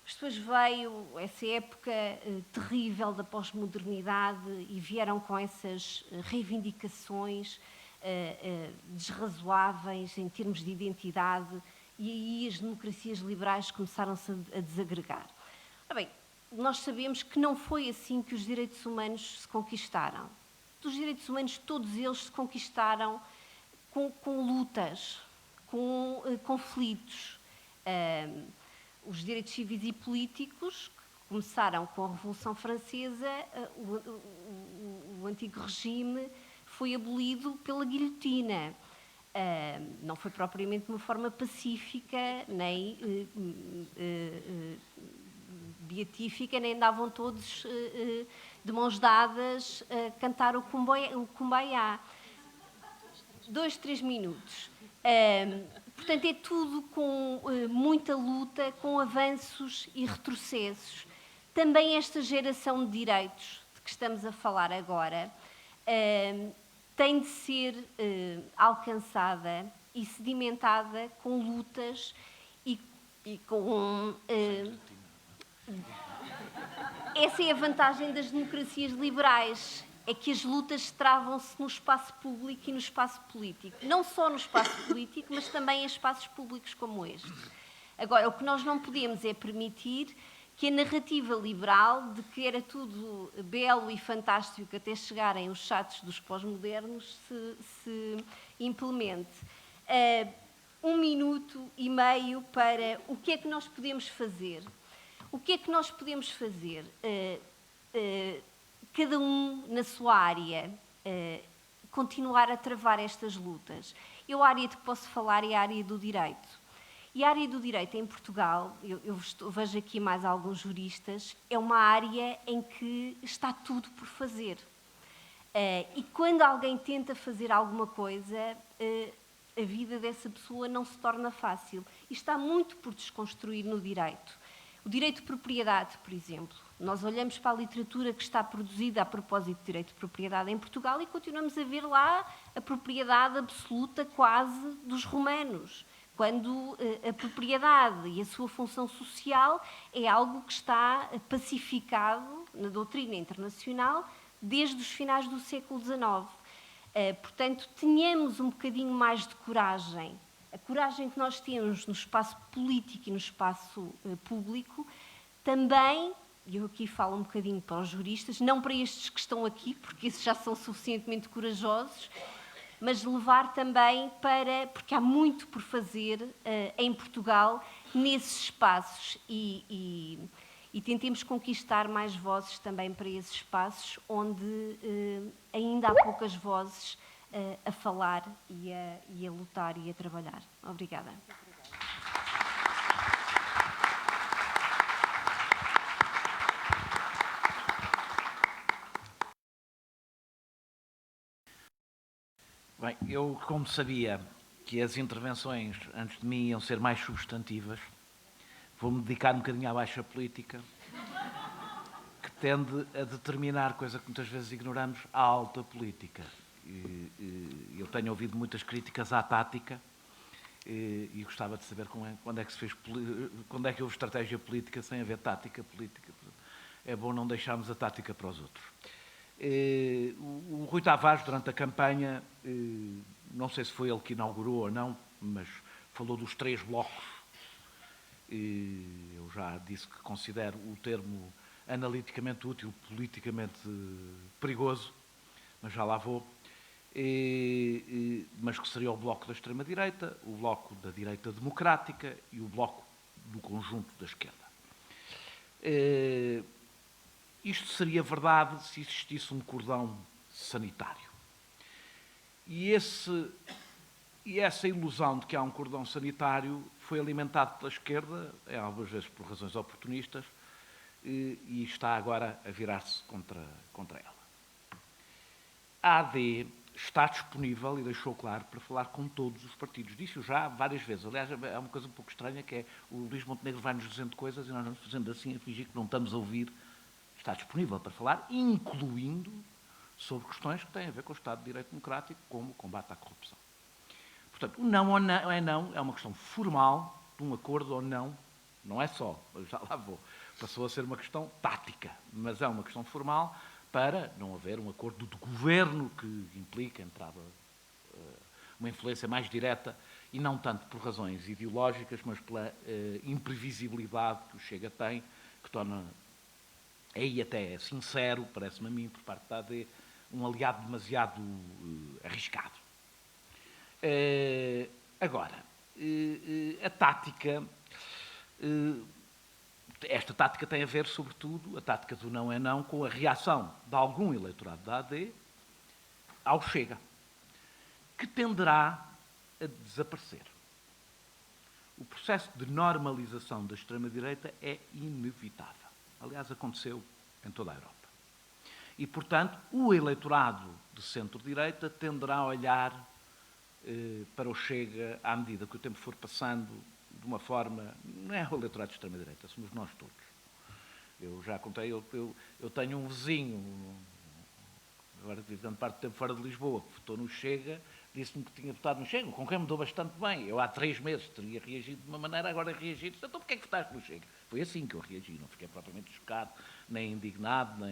Depois veio essa época terrível da pós-modernidade e vieram com essas reivindicações desrazoáveis em termos de identidade, e aí as democracias liberais começaram-se a desagregar. Ora bem, nós sabemos que não foi assim que os direitos humanos se conquistaram. Os direitos humanos, todos eles se conquistaram com lutas, com conflitos. Os direitos civis e políticos, que começaram com a Revolução Francesa, o antigo regime foi abolido pela guilhotina. Não foi propriamente de uma forma pacífica, nem beatífica, nem andavam todos de mãos dadas a cantar o Kumbaya. 2, 3 minutos. Portanto, é tudo com muita luta, com avanços e retrocessos. Também esta geração de direitos de que estamos a falar agora tem de ser alcançada e sedimentada com lutas e com... Essa é a vantagem das democracias liberais, é que as lutas travam-se no espaço público e no espaço político. Não só no espaço político, mas também em espaços públicos como este. Agora, o que nós não podemos é permitir que a narrativa liberal de que era tudo belo e fantástico até chegarem os chatos dos pós-modernos se implemente. 1 minuto e meio para o que é que nós podemos fazer. O que é que nós podemos fazer? Cada um na sua área, continuar a travar estas lutas. Eu, a área de que posso falar é a área do direito. E a área do direito em Portugal, vejo aqui mais alguns juristas, é uma área em que está tudo por fazer. E quando alguém tenta fazer alguma coisa, a vida dessa pessoa não se torna fácil. E está muito por desconstruir no direito. O direito de propriedade, por exemplo. Nós olhamos para a literatura que está produzida a propósito de direito de propriedade em Portugal e continuamos a ver lá a propriedade absoluta quase dos romanos, quando a propriedade e a sua função social é algo que está pacificado na doutrina internacional desde os finais do século XIX. Portanto, tenhamos um bocadinho mais de coragem. A coragem que nós temos no espaço político e no espaço público, também, e eu aqui falo um bocadinho para os juristas, não para estes que estão aqui, porque esses já são suficientemente corajosos, mas levar também para, porque há muito por fazer em Portugal nesses espaços e tentemos conquistar mais vozes também para esses espaços onde ainda há poucas vozes a falar e a lutar e a trabalhar. Obrigada. Bem, eu, como sabia que as intervenções antes de mim iam ser mais substantivas, vou-me dedicar um bocadinho à baixa política, que tende a determinar, coisa que muitas vezes ignoramos, a alta política. Eu tenho ouvido muitas críticas à tática e gostava de saber quando é que houve estratégia política sem haver tática política. É bom não deixarmos a tática para os outros. O Rui Tavares, durante a campanha, não sei se foi ele que inaugurou ou não, mas falou dos 3 blocos. Eu já disse que considero o termo analiticamente útil, politicamente perigoso, mas já lá vou. Mas que seria o bloco da extrema-direita, o bloco da direita democrática e o bloco do conjunto da esquerda. Isto seria verdade se existisse um cordão sanitário. E essa ilusão de que há um cordão sanitário foi alimentado pela esquerda, algumas vezes por razões oportunistas, e está agora a virar-se contra ela. A AD está disponível, e deixou claro, para falar com todos os partidos. Disse-o já várias vezes. Aliás, é uma coisa um pouco estranha, que é o Luís Montenegro vai-nos dizendo coisas e nós vamos fazendo assim, a fingir que não estamos a ouvir. Está disponível para falar, incluindo sobre questões que têm a ver com o Estado de Direito Democrático, como o combate à corrupção. Portanto, o não ou não é uma questão formal de um acordo ou não, não é só, já lá vou, passou a ser uma questão tática, mas é uma questão formal para não haver um acordo de governo que implica entrada, uma influência mais direta, e não tanto por razões ideológicas, mas pela imprevisibilidade que o Chega tem, que torna, aí até é sincero, parece-me a mim, por parte da AD, um aliado demasiado arriscado. Agora, a tática, esta tática tem a ver, sobretudo, a tática do não é não, com a reação de algum eleitorado da AD ao Chega, que tenderá a desaparecer. O processo de normalização da extrema-direita é inevitável. Aliás, aconteceu em toda a Europa. E, portanto, o eleitorado de centro-direita tenderá a olhar para o Chega à medida que o tempo for passando de uma forma... Não é o eleitorado de extrema-direita, somos nós todos. Eu já contei, eu tenho um vizinho, agora vivo grande parte do tempo fora de Lisboa, que votou no Chega, disse-me que tinha votado no Chega, com quem me dou bastante bem. Eu há 3 meses teria reagido de uma maneira, agora reagi. Então porquê é que votaste no Chega? Foi assim que eu reagi, não fiquei propriamente chocado, nem indignado,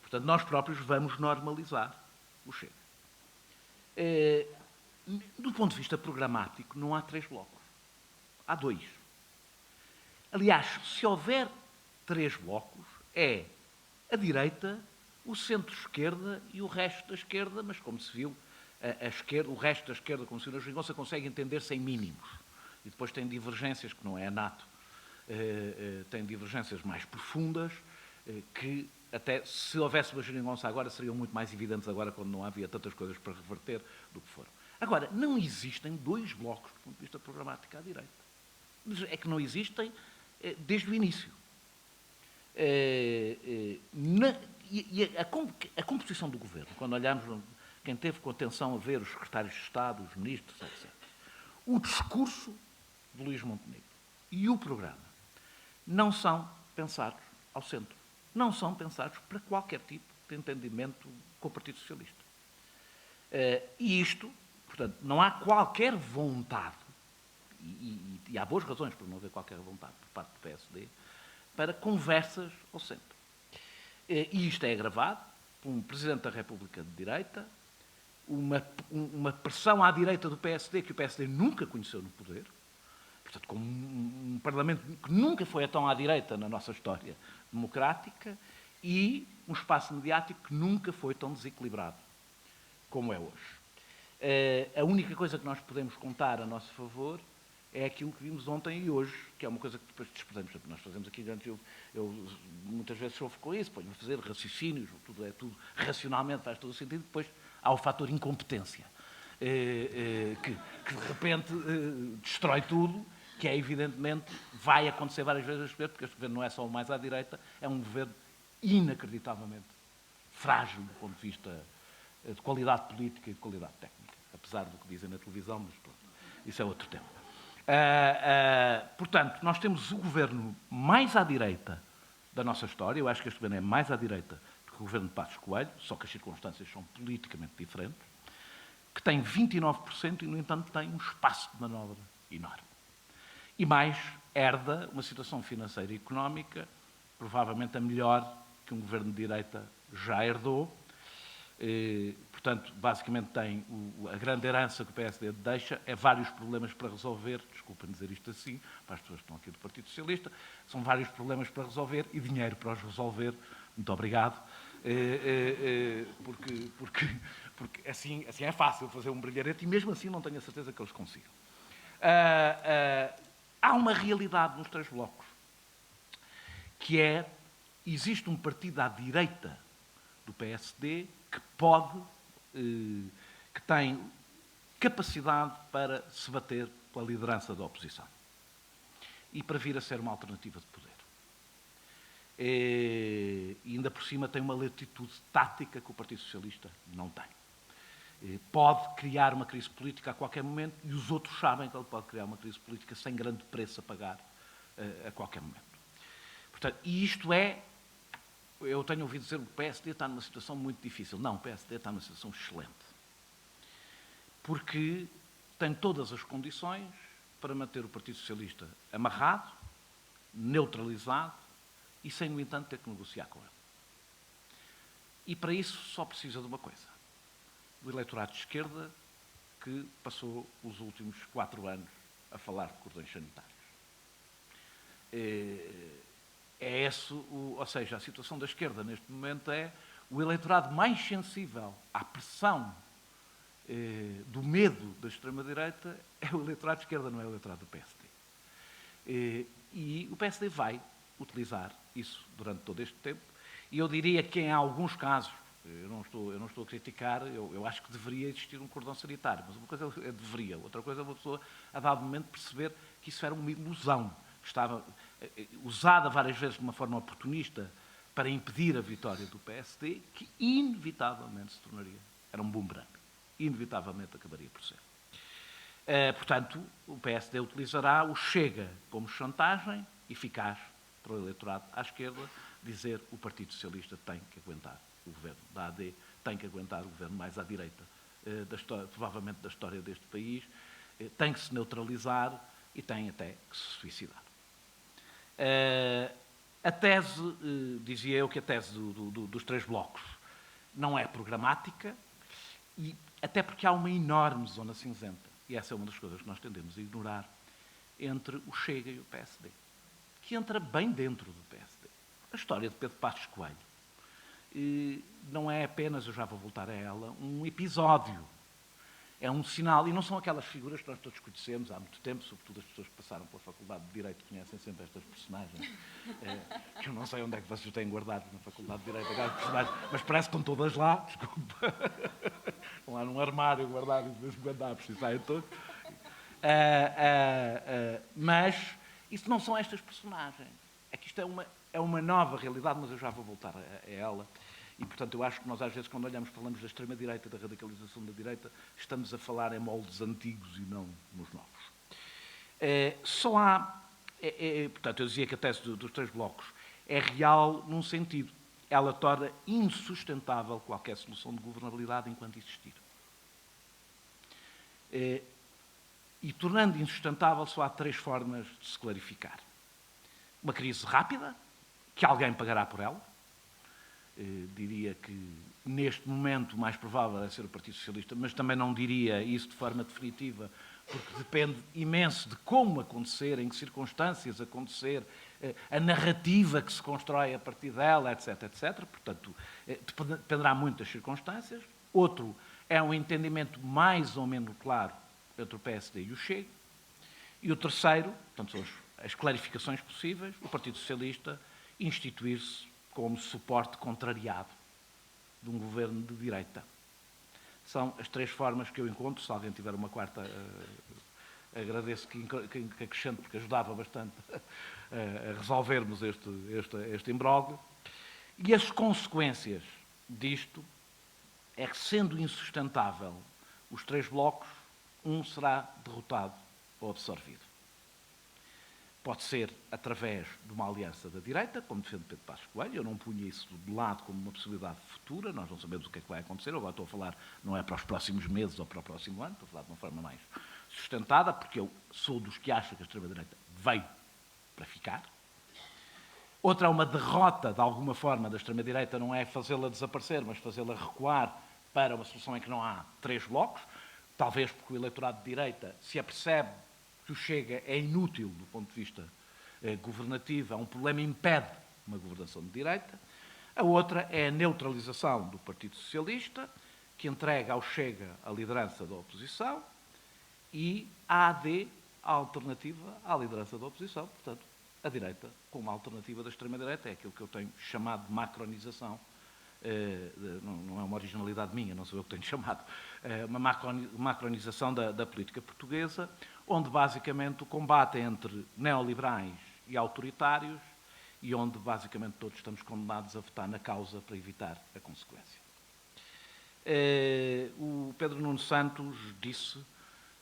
portanto, nós próprios vamos normalizar o Chega. Do ponto de vista programático, não há 3 blocos. Há 2. Aliás, se houver 3 blocos, é a direita, o centro-esquerda e o resto da esquerda, mas como se viu, o resto da esquerda, como o Sr. Geringonça, consegue entender-se em mínimos. E depois tem divergências, que não é nato, tem divergências mais profundas, que até se houvesse uma geringonça agora, seriam muito mais evidentes agora, quando não havia tantas coisas para reverter, do que foram. Agora, não existem dois blocos do ponto de vista programático à direita. É que não existem desde o início. A composição do governo, quando olhamos, quem teve com atenção a ver os secretários de Estado, os ministros, etc., o discurso de Luís Montenegro e o programa não são pensados ao centro. Não são pensados para qualquer tipo de entendimento com o Partido Socialista. E isto, portanto, não há qualquer vontade, e há boas razões para não haver qualquer vontade por parte do PSD, para conversas ao centro. E isto é agravado por um Presidente da República de direita, uma pressão à direita do PSD que o PSD nunca conheceu no poder, portanto, com um Parlamento que nunca foi tão à direita na nossa história democrática, e um espaço mediático que nunca foi tão desequilibrado como é hoje. A única coisa que nós podemos contar a nosso favor é aquilo que vimos ontem e hoje, que é uma coisa que depois desprezamos. Nós fazemos aqui, eu muitas vezes sofro com isso, ponho-me a fazer raciocínios, tudo racionalmente faz todo o sentido, depois há o fator incompetência, que de repente destrói tudo, que é evidentemente, vai acontecer várias vezes este governo, porque este governo não é só o mais à direita, é um governo inacreditavelmente frágil do ponto de vista de qualidade política e de qualidade técnica, apesar do que dizem na televisão, mas pronto, isso é outro tema. Portanto, nós temos o governo mais à direita da nossa história, eu acho que este governo é mais à direita do que o governo de Passos Coelho, só que as circunstâncias são politicamente diferentes, que tem 29% e, no entanto, tem um espaço de manobra enorme. E mais, herda uma situação financeira e económica, provavelmente a melhor que um governo de direita já herdou. Portanto, basicamente tem a grande herança que o PSD deixa, é vários problemas para resolver, desculpem dizer isto assim, para as pessoas que estão aqui do Partido Socialista, são vários problemas para resolver e dinheiro para os resolver. Muito obrigado. Porque assim é fácil fazer um brilharete e mesmo assim não tenho a certeza que eles consigam. Há uma realidade nos três blocos, que é, existe um partido à direita do PSD que pode, que tem capacidade para se bater pela liderança da oposição e para vir a ser uma alternativa de poder. E ainda por cima tem uma latitude tática que o Partido Socialista não tem. Pode criar uma crise política a qualquer momento e os outros sabem que ele pode criar uma crise política sem grande preço a pagar a qualquer momento. Portanto, e isto é, eu tenho ouvido dizer que o PSD está numa situação muito difícil. Não, o PSD está numa situação excelente. Porque tem todas as condições para manter o Partido Socialista amarrado, neutralizado e sem, no entanto, ter que negociar com ele. E para isso só precisa de uma coisa. O eleitorado de esquerda que passou os últimos 4 anos a falar de cordões sanitários. Ou seja, a situação da esquerda neste momento é o eleitorado mais sensível à pressão do medo da extrema-direita é o eleitorado de esquerda, não é o eleitorado do PSD. E o PSD vai utilizar isso durante todo este tempo. E eu diria que em alguns casos, eu não estou a criticar, eu acho que deveria existir um cordão sanitário, mas uma coisa é deveria, outra coisa é uma pessoa, a dado momento, perceber que isso era uma ilusão, que estava usada várias vezes de uma forma oportunista para impedir a vitória do PSD, que inevitavelmente se tornaria, era um bumerangue, inevitavelmente acabaria por ser. Portanto, o PSD utilizará o Chega como chantagem eficaz para o eleitorado à esquerda, dizer o Partido Socialista tem que aguentar o governo da AD, tem que aguentar o governo mais à direita, provavelmente da história deste país, tem que se neutralizar e tem até que se suicidar. A tese, dizia eu que a tese dos três blocos não é programática, e até porque há uma enorme zona cinzenta, e essa é uma das coisas que nós tendemos a ignorar, entre o Chega e o PSD, que entra bem dentro do PSD. A história de Pedro Passos Coelho não é apenas, eu já vou voltar a ela, um episódio. É um sinal, e não são aquelas figuras que nós todos conhecemos há muito tempo, sobretudo as pessoas que passaram pela Faculdade de Direito conhecem sempre estas personagens, que eu não sei onde é que vocês têm guardados na Faculdade de Direito, aquelas personagens, mas parece que estão todas lá, desculpa, estão lá num armário guardados, de vez em quando abre-se e saem todos. Mas isso não são estas personagens. É que isto é uma nova realidade, mas eu já vou voltar a ela. E, portanto, eu acho que nós, às vezes, quando falamos da extrema-direita, da radicalização da direita, estamos a falar em moldes antigos e não nos novos. Só há... portanto, eu dizia que a tese dos 3 blocos é real num sentido. Ela torna insustentável qualquer solução de governabilidade enquanto existir. E tornando insustentável, só há 3 formas de se clarificar. Uma crise rápida, que alguém pagará por ela. Diria que, neste momento, o mais provável é ser o Partido Socialista, mas também não diria isso de forma definitiva, porque depende imenso de como acontecer, em que circunstâncias acontecer, a narrativa que se constrói a partir dela, etc, etc. Portanto, dependerá muito das circunstâncias. Outro é um entendimento mais ou menos claro entre o PSD e o Chega. E o terceiro, portanto, são as clarificações possíveis, o Partido Socialista instituir-se como suporte contrariado de um governo de direita. São as 3 formas que eu encontro. Se alguém tiver uma quarta, agradeço que acrescente, porque ajudava bastante a resolvermos este imbróglio. E as consequências disto é que, sendo insustentável os 3 blocos, um será derrotado ou absorvido. Pode ser através de uma aliança da direita, como defende Pedro Passos Coelho. Eu não punha isso de lado como uma possibilidade futura, nós não sabemos o que é que vai acontecer. Eu agora estou a falar, não é para os próximos meses ou para o próximo ano, estou a falar de uma forma mais sustentada, porque eu sou dos que acham que a extrema-direita veio para ficar. Outra é uma derrota, de alguma forma, da extrema-direita, não é fazê-la desaparecer, mas fazê-la recuar para uma solução em que não há 3 blocos, talvez porque o eleitorado de direita se apercebe que o Chega é inútil do ponto de vista governativo, é um problema, impede uma governação de direita. A outra é a neutralização do Partido Socialista, que entrega ao Chega a liderança da oposição, e a AD, a alternativa à liderança da oposição. Portanto, a direita, como a alternativa da extrema-direita, é aquilo que eu tenho chamado de macronização. Não é uma originalidade minha, não sou eu que tenho chamado, uma macronização da política portuguesa, onde basicamente o combate é entre neoliberais e autoritários e onde basicamente todos estamos condenados a votar na causa para evitar a consequência. O Pedro Nuno Santos disse,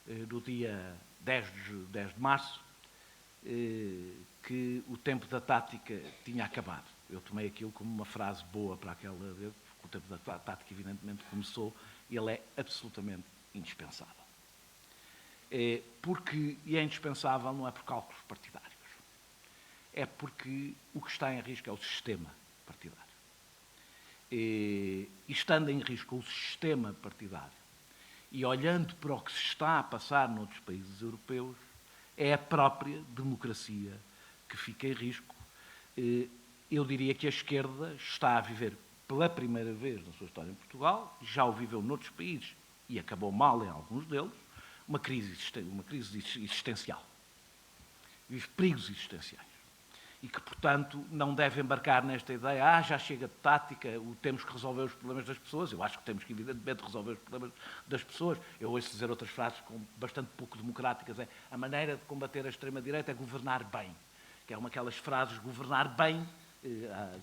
no dia 10 de março, que o tempo da tática tinha acabado. Eu tomei aquilo como uma frase boa para aquela vez, porque o tempo da tática evidentemente começou e ele é absolutamente indispensável. E é indispensável não é por cálculos partidários, é porque o que está em risco é o sistema partidário. E estando em risco o sistema partidário e olhando para o que se está a passar noutros países europeus, é a própria democracia que fica em risco. Eu diria que a esquerda está a viver pela primeira vez na sua história em Portugal, já o viveu noutros países e acabou mal em alguns deles, uma crise existencial. Vive perigos existenciais. E que, portanto, não deve embarcar nesta ideia, já chega de tática, temos que resolver os problemas das pessoas. Eu acho que temos que, evidentemente, resolver os problemas das pessoas. Eu ouço dizer outras frases bastante pouco democráticas, a maneira de combater a extrema-direita é governar bem. Que é uma daquelas frases, governar bem,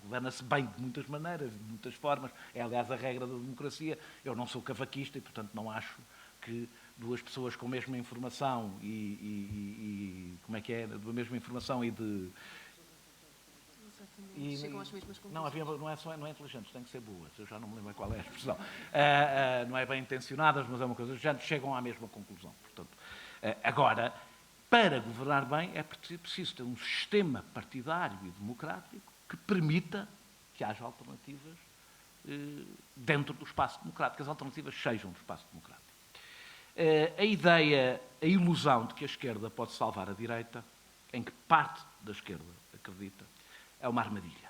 governa-se bem de muitas maneiras, de muitas formas. É, aliás, a regra da democracia. Eu não sou cavaquista e, portanto, não acho que 2 pessoas com a mesma informação como é que é, da mesma informação e de... Chegam às mesmas conclusões. Não é inteligentes, têm que ser boas. Eu já não me lembro qual é a expressão. Não é bem intencionadas, mas é uma coisa. Já chegam à mesma conclusão. Portanto, agora, para governar bem, é preciso ter um sistema partidário e democrático que permita que haja alternativas dentro do espaço democrático, que as alternativas sejam do espaço democrático. A ilusão de que a esquerda pode salvar a direita, em que parte da esquerda acredita, é uma armadilha.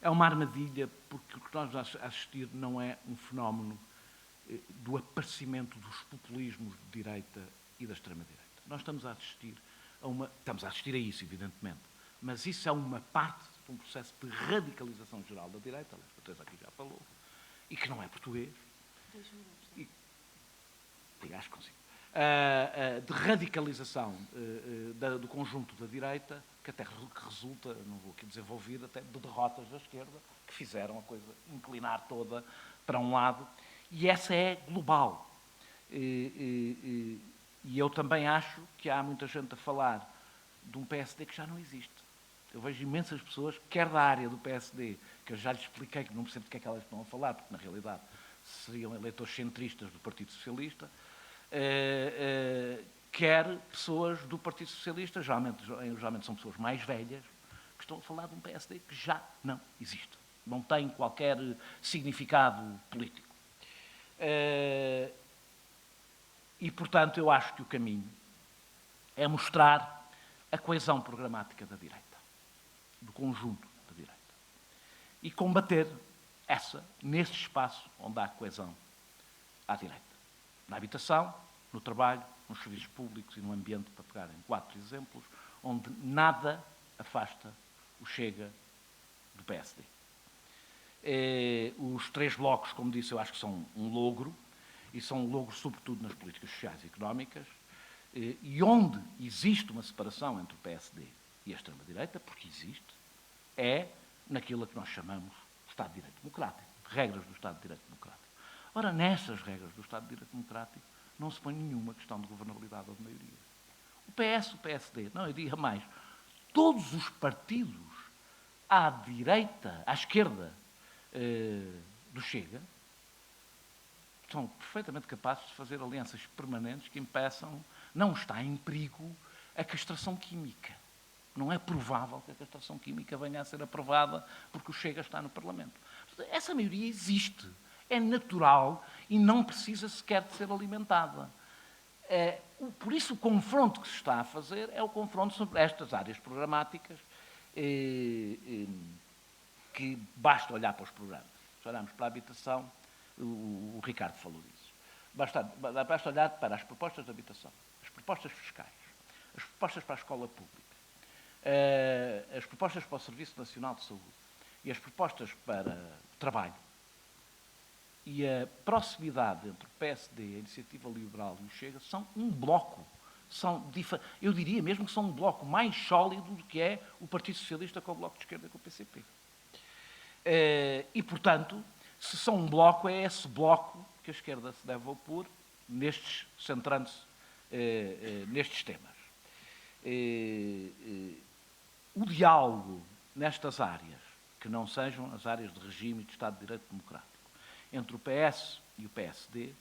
É uma armadilha porque o que nós vamos assistir não é um fenómeno do aparecimento dos populismos de direita e da extrema-direita. Nós estamos a assistir a isso, evidentemente, mas isso é uma parte de um processo de radicalização geral da direita, aliás, a Teresa aqui já falou, e que não é português. 2 minutos. Acho que consigo. De radicalização do conjunto da direita, que até resulta, não vou aqui desenvolver, até de derrotas da esquerda, que fizeram a coisa inclinar toda para um lado, e essa é global. E eu também acho que há muita gente a falar de um PSD que já não existe. Eu vejo imensas pessoas, quer da área do PSD, que eu já lhes expliquei que não percebo do que é que elas estão a falar, porque na realidade seriam eleitores centristas do Partido Socialista, quer pessoas do Partido Socialista, geralmente são pessoas mais velhas, que estão a falar de um PSD que já não existe. Não tem qualquer significado político. E, portanto, eu acho que o caminho é mostrar a coesão programática da direita, do conjunto da direita, e combater nesse espaço onde há coesão à direita. Na habitação, no trabalho, nos serviços públicos e no ambiente, para pegar em 4 exemplos, onde nada afasta o Chega do PSD. Os 3 blocos, como disse, eu acho que são um logro, e são um logro sobretudo nas políticas sociais e económicas, e onde existe uma separação entre o PSD e a extrema-direita, porque existe, é naquilo que nós chamamos de Estado de Direito Democrático, regras do Estado de Direito Democrático. Ora, nessas regras do Estado de Direito Democrático não se põe nenhuma questão de governabilidade ou de maioria. O PS, o PSD, não, eu diria mais, todos os partidos à direita, à esquerda do Chega, são perfeitamente capazes de fazer alianças permanentes que impeçam, não está em perigo a castração química. Não é provável que a castração química venha a ser aprovada porque o Chega está no Parlamento. Essa maioria existe, é natural e não precisa sequer de ser alimentada. Por isso, o confronto que se está a fazer é o confronto sobre estas áreas programáticas que basta olhar para os programas. Se olharmos para a habitação, o Ricardo falou disso. Basta olhar para as propostas de habitação, as propostas fiscais, as propostas para a escola pública, as propostas para o Serviço Nacional de Saúde e as propostas para o trabalho. E a proximidade entre o PSD, a Iniciativa Liberal e o Chega são um bloco. Eu diria mesmo que são um bloco mais sólido do que é o Partido Socialista com o Bloco de Esquerda e com o PCP. E, portanto, se são um bloco, é esse bloco que a esquerda se deve opor, centrando-se nestes temas. O diálogo nestas áreas, que não sejam as áreas de regime e de Estado de Direito Democrático, entre o PS e o PSD,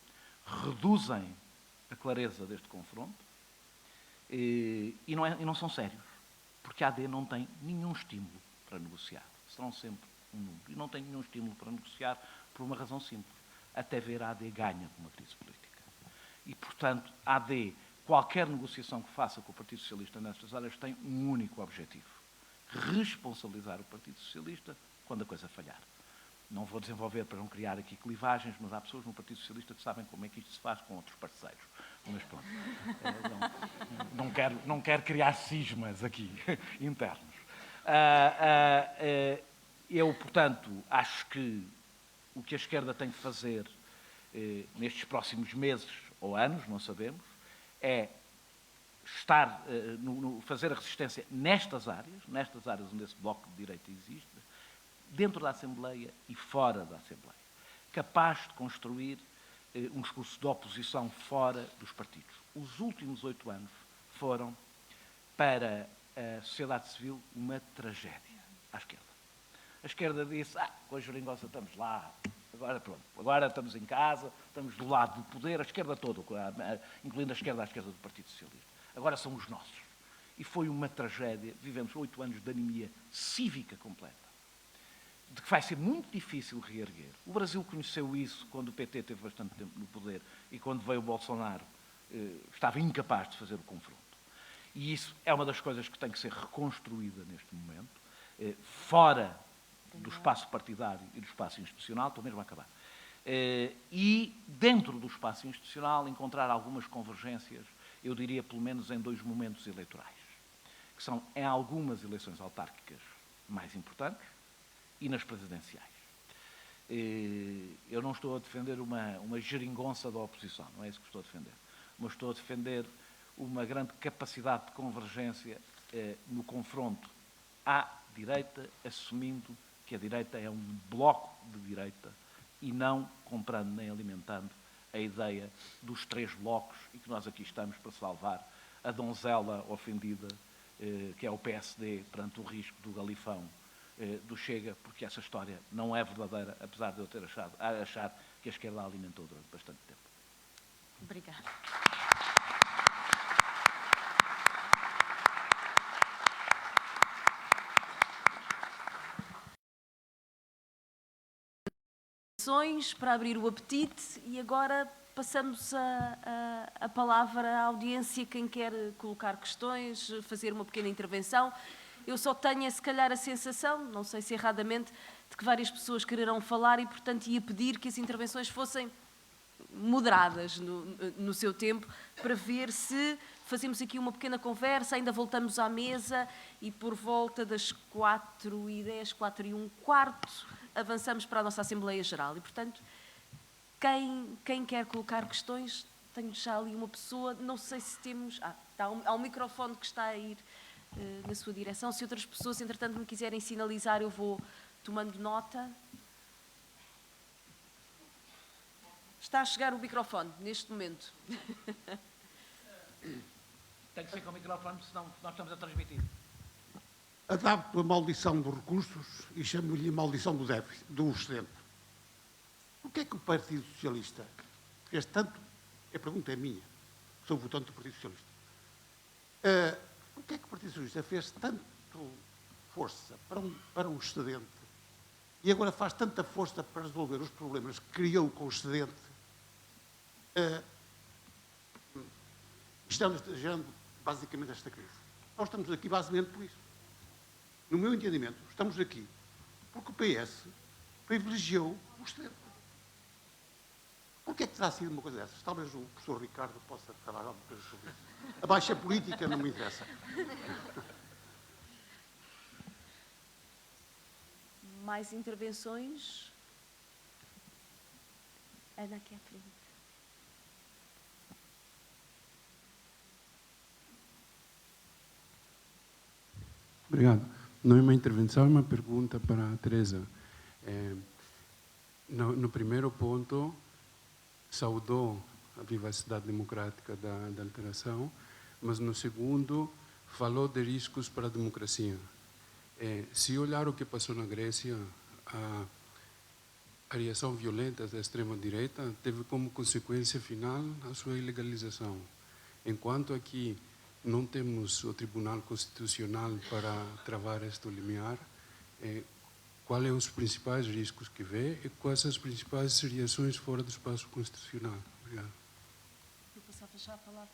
reduzem a clareza deste confronto e não são sérios, porque a AD não tem nenhum estímulo para negociar. Serão sempre um número. E não tem nenhum estímulo para negociar por uma razão simples. Até ver a AD ganha com uma crise política. E, portanto, a AD, qualquer negociação que faça com o Partido Socialista nestas áreas tem um único objetivo: responsabilizar o Partido Socialista quando a coisa falhar. Não vou desenvolver para não criar aqui clivagens, mas há pessoas no Partido Socialista que sabem como é que isto se faz com outros parceiros. Mas pronto, não quero criar cismas aqui internos. Eu, portanto, acho que o que a esquerda tem de fazer nestes próximos meses ou anos, não sabemos, é fazer a resistência nestas áreas onde esse bloco de direita existe, dentro da Assembleia e fora da Assembleia, capaz de construir um discurso de oposição fora dos partidos. Os últimos 8 anos foram, para a sociedade civil, uma tragédia à esquerda. A esquerda disse, com a geringonça estamos lá, agora pronto, agora estamos em casa, estamos do lado do poder, a esquerda toda, incluindo a esquerda do Partido Socialista. Agora são os nossos. E foi uma tragédia, vivemos 8 anos de anemia cívica completa, de que vai ser muito difícil reerguer. O Brasil conheceu isso quando o PT teve bastante tempo no poder e quando veio o Bolsonaro estava incapaz de fazer o confronto. E isso é uma das coisas que tem que ser reconstruída neste momento, fora do espaço partidário e do espaço institucional, estou mesmo a acabar, e, dentro do espaço institucional, encontrar algumas convergências, eu diria pelo menos em 2 momentos eleitorais, que são em algumas eleições autárquicas mais importantes e nas presidenciais. Eu não estou a defender uma geringonça da oposição, não é isso que estou a defender, mas estou a defender uma grande capacidade de convergência no confronto à direita, assumindo que a direita é um bloco de direita e não comprando nem alimentando a ideia dos 3 blocos e que nós aqui estamos para salvar a donzela ofendida, que é o PSD, perante o risco do galifão do Chega, porque essa história não é verdadeira, apesar de eu ter achar que a esquerda a alimentou durante bastante tempo. Obrigada. Para abrir o apetite e agora passamos a palavra à audiência, quem quer colocar questões, fazer uma pequena intervenção. Eu só tenho, se calhar, a sensação, não sei se erradamente, de que várias pessoas quererão falar e, portanto, ia pedir que as intervenções fossem moderadas no seu tempo, para ver se fazemos aqui uma pequena conversa, ainda voltamos à mesa e por volta das 4h10, 4h15, avançamos para a nossa Assembleia Geral. E, portanto, quem quer colocar questões, tenho já ali uma pessoa, não sei se temos... há um microfone que está a ir na sua direção. Se outras pessoas, entretanto, me quiserem sinalizar, eu vou tomando nota. Está a chegar o microfone, neste momento. Tem que ser com o microfone, senão nós estamos a transmitir. Adapto a maldição dos recursos e chamo-lhe a maldição do déficit, do excedente. O que é que o Partido Socialista fez tanto? A pergunta é minha, sou votante do Partido Socialista. O que é que o Partido Socialista fez tanto força para um excedente e agora faz tanta força para resolver os problemas que criou com o excedente? Estamos gerando basicamente esta crise. Nós estamos aqui basicamente por isso. No meu entendimento, estamos aqui porque o PS privilegiou o excedente. Por que é que terá sido uma coisa dessas? Talvez o professor Ricardo possa falar alguma coisa sobre isso. A baixa política não me interessa. Mais intervenções? Ana, aqui à frente. Obrigado. Não é uma intervenção, é uma pergunta para a Teresa. No primeiro ponto, saudou a vivacidade democrática da alteração, mas no segundo, falou de riscos para a democracia. Se olhar o que passou na Grécia, a reação violenta da extrema-direita teve como consequência final a sua ilegalização. Enquanto aqui não temos o Tribunal Constitucional para travar este limiar, quais são os principais riscos que vê e quais são as principais reações fora do espaço constitucional? Obrigado. Eu passava já a palavra.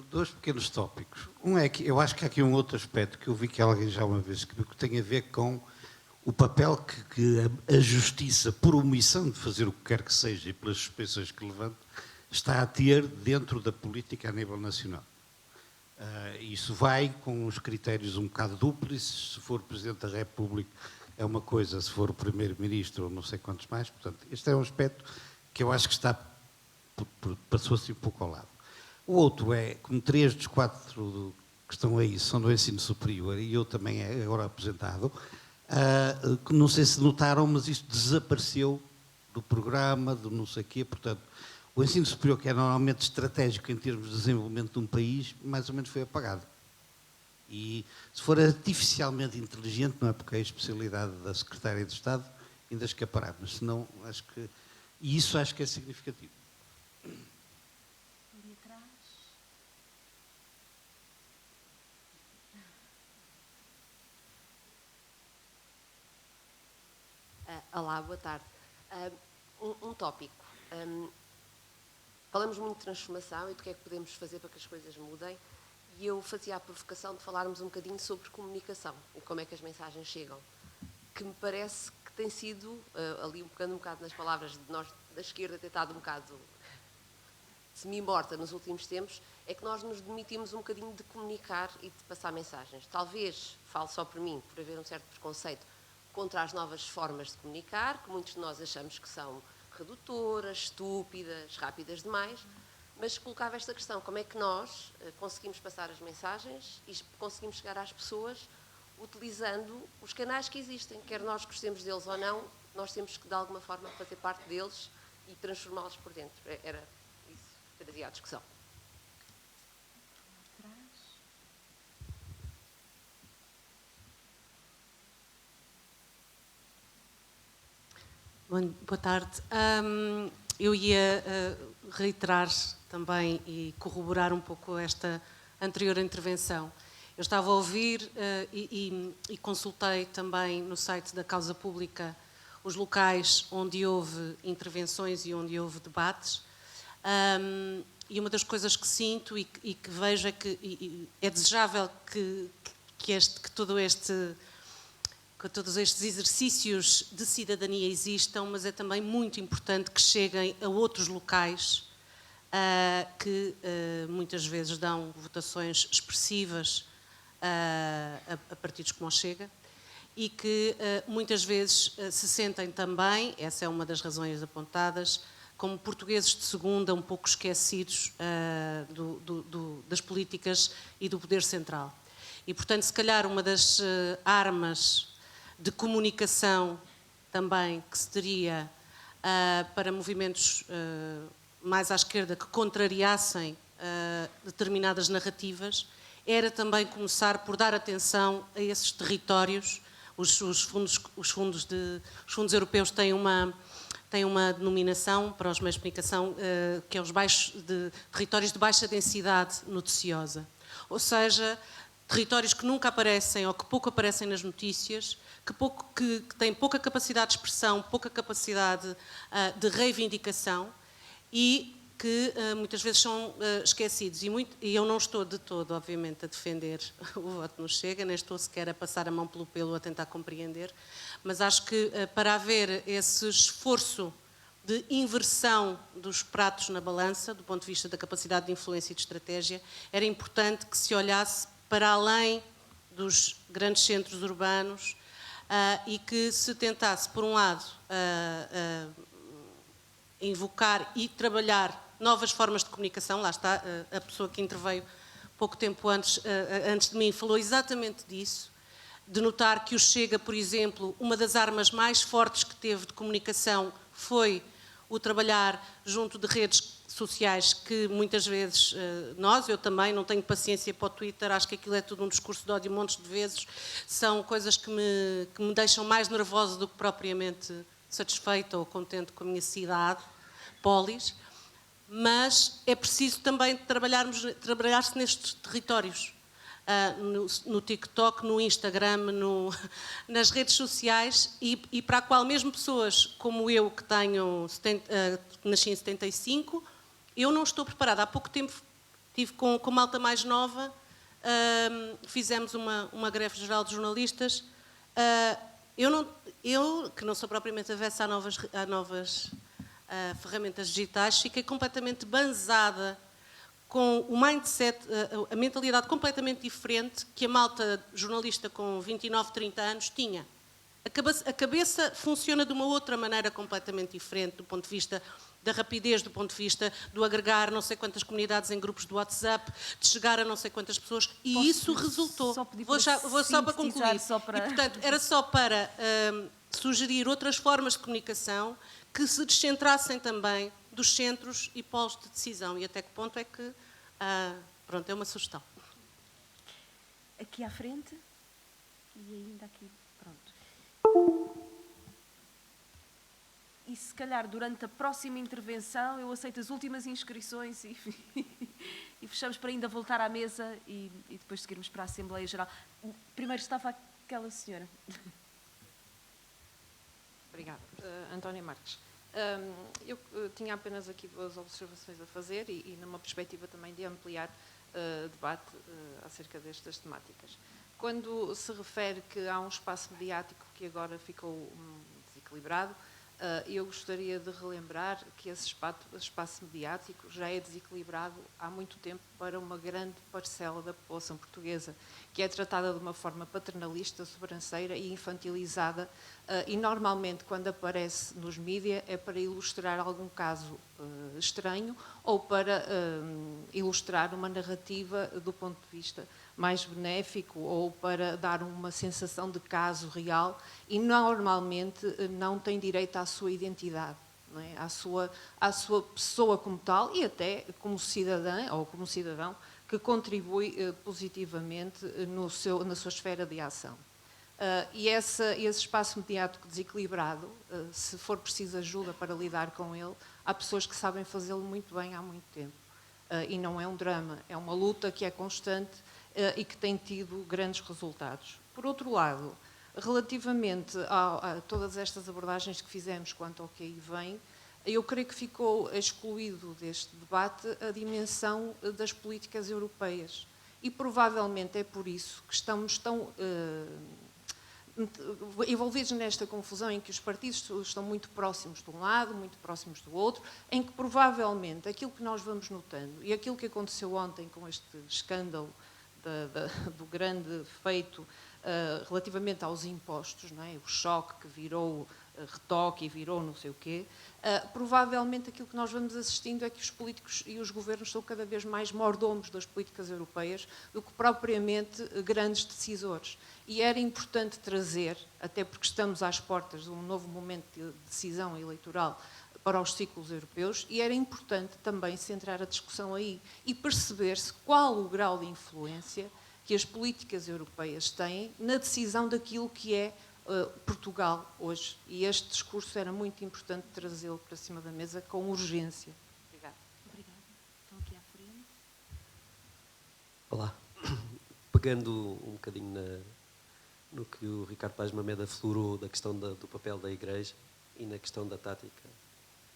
Dois pequenos tópicos. Um é que eu acho que há aqui um outro aspecto que eu vi que alguém já uma vez que tem a ver com o papel que a justiça, por omissão de fazer o que quer que seja e pelas suspeições que levanta, está a ter dentro da política a nível nacional. Isso vai com os critérios um bocado duplos, se for Presidente da República é uma coisa, se for o Primeiro-Ministro ou não sei quantos mais. Portanto, este é um aspecto que eu acho que passou-se um pouco ao lado. O outro é, como 3 dos 4 que estão aí são do ensino superior, e eu também agora apresentado, que não sei se notaram, mas isto desapareceu do programa, do não sei o quê, portanto, o ensino superior, que é normalmente estratégico em termos de desenvolvimento de um país, mais ou menos foi apagado. E se for artificialmente inteligente, não é porque é a especialidade da Secretária de Estado, ainda escapará, mas senão, acho que... E isso acho que é significativo. Ali atrás. Olá, boa tarde. Um tópico. Falamos muito de transformação e do que é que podemos fazer para que as coisas mudem, e eu fazia a provocação de falarmos um bocadinho sobre comunicação e como é que as mensagens chegam. que me parece que tem sido, ali pegando um bocado nas palavras de nós da esquerda, ter estado um bocado semi-morta nos últimos tempos, é que nós nos demitimos um bocadinho de comunicar e de passar mensagens. Talvez, falo só por mim, por haver um certo preconceito contra as novas formas de comunicar, que muitos de nós achamos que são redutoras, estúpidas, rápidas demais, mas colocava esta questão: como é que nós conseguimos passar as mensagens e conseguimos chegar às pessoas utilizando os canais que existem, quer nós gostemos deles ou não, nós temos que de alguma forma fazer parte deles e transformá-los por dentro. Era isso que trazia à discussão. Boa tarde. Eu ia reiterar também e corroborar um pouco esta anterior intervenção. Eu estava a ouvir e consultei também no site da Causa Pública os locais onde houve intervenções e onde houve debates. E uma das coisas que sinto e que vejo é que é desejável que todos estes exercícios de cidadania existam, mas é também muito importante que cheguem a outros locais que muitas vezes dão votações expressivas a partidos como o Chega e que muitas vezes se sentem também, essa é uma das razões apontadas, como portugueses de segunda, um pouco esquecidos das políticas e do poder central. E, portanto, se calhar uma das armas de comunicação também que se teria para movimentos mais à esquerda que contrariassem determinadas narrativas era também começar por dar atenção a esses territórios. Os fundos europeus têm uma denominação para os meios de comunicação que é os territórios de baixa densidade noticiosa. Ou seja, territórios que nunca aparecem ou que pouco aparecem nas notícias, que têm pouca capacidade de expressão, pouca capacidade de reivindicação e que muitas vezes são esquecidos. E eu não estou de todo, obviamente, a defender o voto no Chega, nem estou sequer a passar a mão pelo pelo a tentar compreender, mas acho que para haver esse esforço de inversão dos pratos na balança, do ponto de vista da capacidade de influência e de estratégia, era importante que se olhasse para além dos grandes centros urbanos e que se tentasse, por um lado, invocar e trabalhar novas formas de comunicação. Lá está, a pessoa que interveio pouco tempo antes de mim falou exatamente disso, de notar que o Chega, por exemplo, uma das armas mais fortes que teve de comunicação foi o trabalhar junto de redes sociais que muitas vezes eu também não tenho paciência para o Twitter, acho que aquilo é tudo um discurso de ódio montes de vezes, são coisas que me deixam mais nervosa do que propriamente satisfeita ou contente com a minha cidade, polis, mas é preciso também trabalhar-se nestes territórios, no TikTok, no Instagram, nas redes sociais e para a qual mesmo pessoas como eu, que nasci em 75, eu não estou preparada. Há pouco tempo estive com malta mais nova, fizemos uma greve geral de jornalistas. Eu, que não sou propriamente avessa a novas ferramentas digitais, fiquei completamente banzada com o mindset, a mentalidade completamente diferente que a malta jornalista com 29, 30 anos tinha. A cabeça funciona de uma outra maneira completamente diferente, do ponto de vista da rapidez, do ponto de vista do agregar não sei quantas comunidades em grupos do WhatsApp, de chegar a não sei quantas pessoas, e isso resultou. Vou só para concluir. E, portanto, era só para sugerir outras formas de comunicação que se descentrassem também dos centros e polos de decisão. E até que ponto é que... pronto, é uma sugestão. Aqui à frente e ainda aqui, pronto. E se calhar durante a próxima intervenção eu aceito as últimas inscrições e fechamos para ainda voltar à mesa e depois seguirmos para a Assembleia Geral. Primeiro estava aquela senhora. Obrigada. Antónia Marques. Eu tinha apenas aqui 2 observações a fazer e numa perspectiva também de ampliar debate acerca destas temáticas. Quando se refere que há um espaço mediático que agora ficou desequilibrado, eu gostaria de relembrar que esse espaço mediático já é desequilibrado há muito tempo para uma grande parcela da população portuguesa, que é tratada de uma forma paternalista, sobranceira e infantilizada, e normalmente quando aparece nos mídias é para ilustrar algum caso estranho ou para ilustrar uma narrativa do ponto de vista mais benéfico ou para dar uma sensação de caso real e normalmente não tem direito à sua identidade, não é? à sua pessoa como tal e até como cidadã ou como cidadão que contribui positivamente na sua esfera de ação. E esse espaço mediático desequilibrado, se for preciso ajuda para lidar com ele, há pessoas que sabem fazê-lo muito bem há muito tempo. E não é um drama, é uma luta que é constante e que tem tido grandes resultados. Por outro lado, relativamente a todas estas abordagens que fizemos quanto ao que aí vem, eu creio que ficou excluído deste debate a dimensão das políticas europeias. E provavelmente é por isso que estamos tão envolvidos nesta confusão em que os partidos estão muito próximos de um lado, muito próximos do outro, em que provavelmente aquilo que nós vamos notando e aquilo que aconteceu ontem com este escândalo do grande feito relativamente aos impostos, não é? O choque que virou retoque e virou não sei o quê, provavelmente aquilo que nós vamos assistindo é que os políticos e os governos são cada vez mais mordomos das políticas europeias do que propriamente grandes decisores. E era importante trazer, até porque estamos às portas de um novo momento de decisão eleitoral para os ciclos europeus, e era importante também centrar a discussão aí e perceber-se qual o grau de influência que as políticas europeias têm na decisão daquilo que é Portugal hoje. E este discurso era muito importante trazê-lo para cima da mesa com urgência. Obrigada. Obrigada. Então aqui à frente. Olá. Pegando um bocadinho no que o Ricardo Paz Mamede aflorou da questão do papel da Igreja e na questão da tática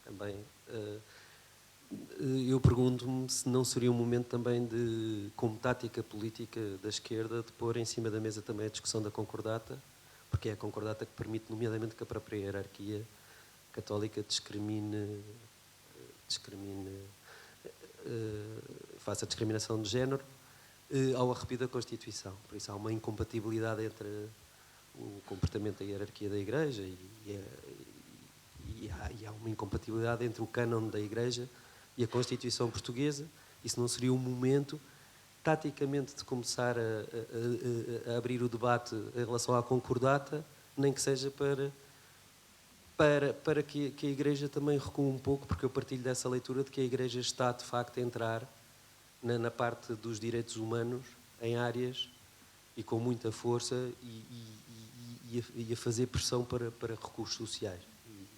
também, eu pergunto-me se não seria um momento também de, como tática política da esquerda, de pôr em cima da mesa também a discussão da concordata, porque é a concordata que permite, nomeadamente, que a própria hierarquia católica faça discriminação de género ao arrepio da Constituição. Por isso há uma incompatibilidade entre o comportamento da hierarquia da Igreja e há uma incompatibilidade entre o cânon da Igreja e a Constituição portuguesa. Isso não seria um momento, taticamente, de começar a abrir o debate em relação à concordata, nem que seja para que a Igreja também recue um pouco, porque eu partilho dessa leitura de que a Igreja está, de facto, a entrar na parte dos direitos humanos em áreas e com muita força e a fazer pressão para recursos sociais.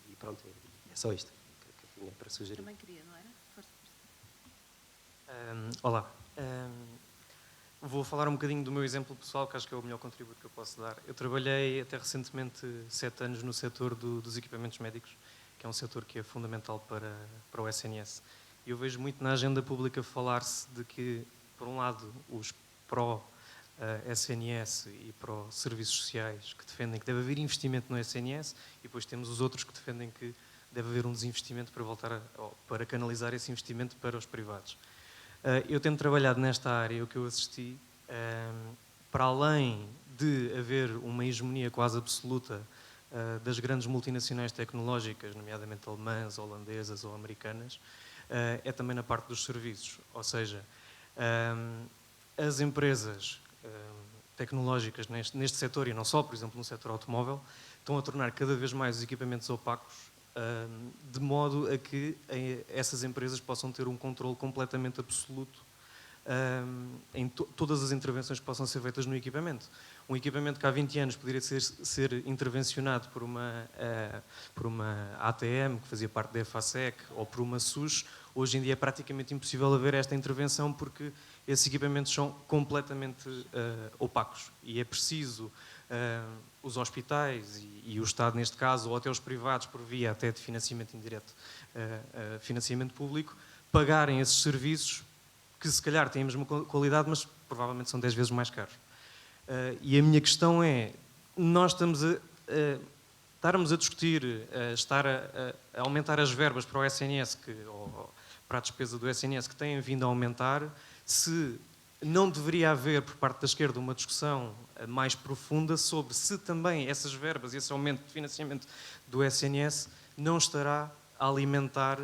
E pronto, é só isto que tinha para sugerir. Também queria, não era? Olá. Vou falar um bocadinho do meu exemplo pessoal, que acho que é o melhor contributo que eu posso dar. Eu trabalhei até recentemente 7 anos no setor dos equipamentos médicos, que é um setor que é fundamental para o SNS. E eu vejo muito na agenda pública falar-se de que, por um lado, os pró-SNS e pró-serviços sociais que defendem que deve haver investimento no SNS, e depois temos os outros que defendem que deve haver um desinvestimento para canalizar esse investimento para os privados. Eu tendo trabalhado nesta área, o que eu assisti, para além de haver uma hegemonia quase absoluta das grandes multinacionais tecnológicas, nomeadamente alemãs, holandesas ou americanas, é também na parte dos serviços. Ou seja, as empresas tecnológicas neste setor, e não só, por exemplo, no setor automóvel, estão a tornar cada vez mais os equipamentos opacos, de modo a que essas empresas possam ter um controle completamente absoluto em todas as intervenções que possam ser feitas no equipamento. Um equipamento que há 20 anos poderia ser intervencionado por uma ATM, que fazia parte da EFASEC, ou por uma SUS, hoje em dia é praticamente impossível haver esta intervenção porque esses equipamentos são completamente opacos e é preciso os hospitais e o Estado, neste caso, ou até os privados, por via até de financiamento indireto, financiamento público, pagarem esses serviços que se calhar têm a mesma qualidade, mas provavelmente são 10 vezes mais caros. E a minha questão é, nós estarmos a discutir, estar a aumentar as verbas para o SNS, ou para a despesa do SNS, que têm vindo a aumentar, se não deveria haver, por parte da esquerda, uma discussão mais profunda sobre se também essas verbas e esse aumento de financiamento do SNS não estará a alimentar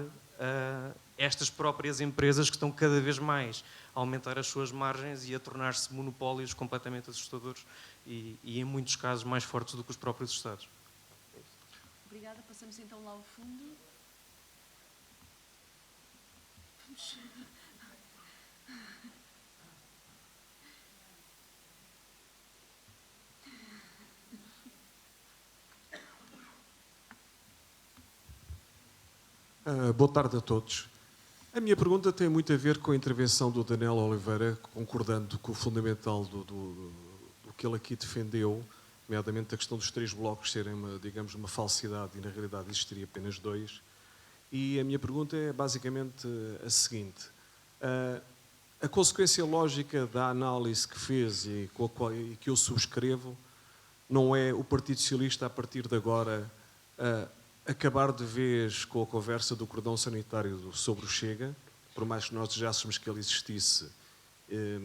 estas próprias empresas que estão cada vez mais a aumentar as suas margens e a tornar-se monopólios completamente assustadores e, em muitos casos, mais fortes do que os próprios Estados. Obrigada. Passamos então lá ao fundo. Boa tarde a todos. A minha pergunta tem muito a ver com a intervenção do Daniel Oliveira, concordando com o fundamental do que ele aqui defendeu, nomeadamente a questão dos 3 blocos serem, digamos, uma falsidade e na realidade existiria apenas 2. E a minha pergunta é basicamente a seguinte. A consequência lógica da análise que fez e que eu subscrevo não é o Partido Socialista, a partir de agora, acabar de vez com a conversa do cordão sanitário sobre o Chega, por mais que nós desejássemos que ele existisse,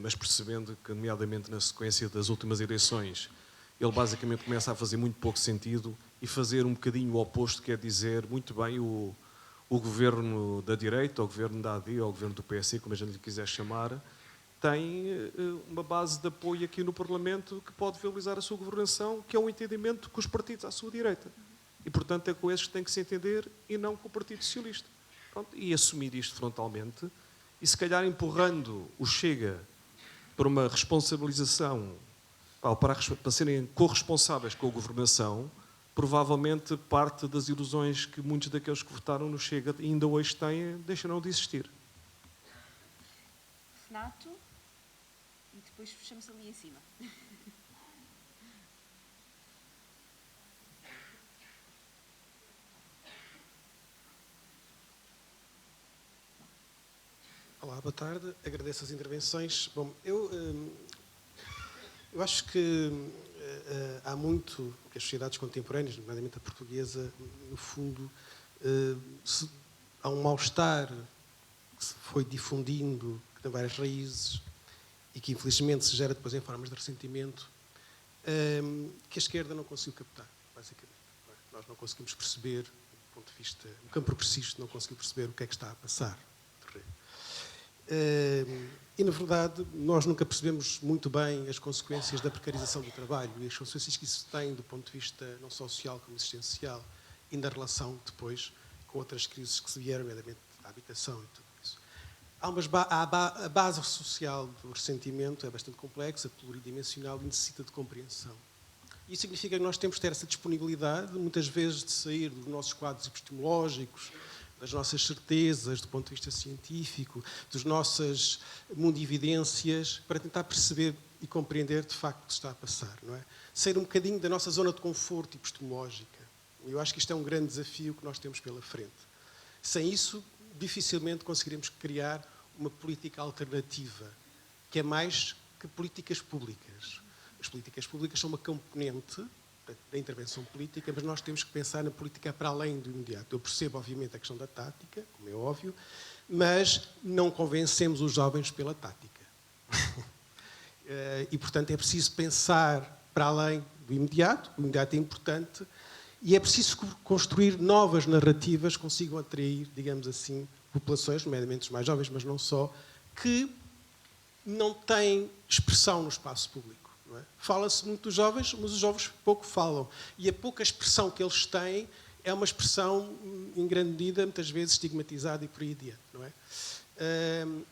mas percebendo que, nomeadamente na sequência das últimas eleições, ele basicamente começa a fazer muito pouco sentido e fazer um bocadinho o oposto, quer dizer, muito bem, o governo da direita, o governo da AD, ou o governo do PSD, como a gente lhe quiser chamar, tem uma base de apoio aqui no Parlamento que pode viabilizar a sua governação, que é um entendimento com os partidos à sua direita. E, portanto, é com esses que tem que se entender e não com o Partido Socialista. Pronto, e assumir isto frontalmente e, se calhar, empurrando o Chega para uma responsabilização, para serem corresponsáveis com a governação, provavelmente parte das ilusões que muitos daqueles que votaram no Chega ainda hoje têm deixarão de existir. Renato, e depois fechamos ali em cima. Olá, boa tarde. Agradeço as intervenções. Bom, eu acho que há muito que as sociedades contemporâneas, nomeadamente a portuguesa, no fundo, há um mal-estar que se foi difundindo, que tem várias raízes e que infelizmente se gera depois em formas de ressentimento, que a esquerda não conseguiu captar, basicamente. Nós não conseguimos perceber, do ponto de vista, o campo progressista não conseguiu perceber o que é que está a passar. E, na verdade, nós nunca percebemos muito bem as consequências da precarização do trabalho e as consequências que isso tem do ponto de vista não só social como existencial e na relação depois com outras crises que se vieram, nomeadamente a habitação e tudo isso. A base social do ressentimento é bastante complexa, pluridimensional e necessita de compreensão. Isso significa que nós temos de ter essa disponibilidade, muitas vezes, de sair dos nossos quadros epistemológicos, das nossas certezas do ponto de vista científico, das nossas mundividências, para tentar perceber e compreender de facto o que está a passar, não é? Sair um bocadinho da nossa zona de conforto epistemológica. Eu acho que isto é um grande desafio que nós temos pela frente. Sem isso, dificilmente conseguiremos criar uma política alternativa, que é mais que políticas públicas. As políticas públicas são uma componente da intervenção política, mas nós temos que pensar na política para além do imediato. Eu percebo, obviamente, a questão da tática, como é óbvio, mas não convencemos os jovens pela tática. E, portanto, é preciso pensar para além do imediato. O imediato é importante e é preciso construir novas narrativas que consigam atrair, digamos assim, populações, nomeadamente os mais jovens, mas não só, que não têm expressão no espaço público. Fala-se muito dos jovens, mas os jovens pouco falam. E a pouca expressão que eles têm é uma expressão, em grande medida, muitas vezes estigmatizada e por aí adiante, não é?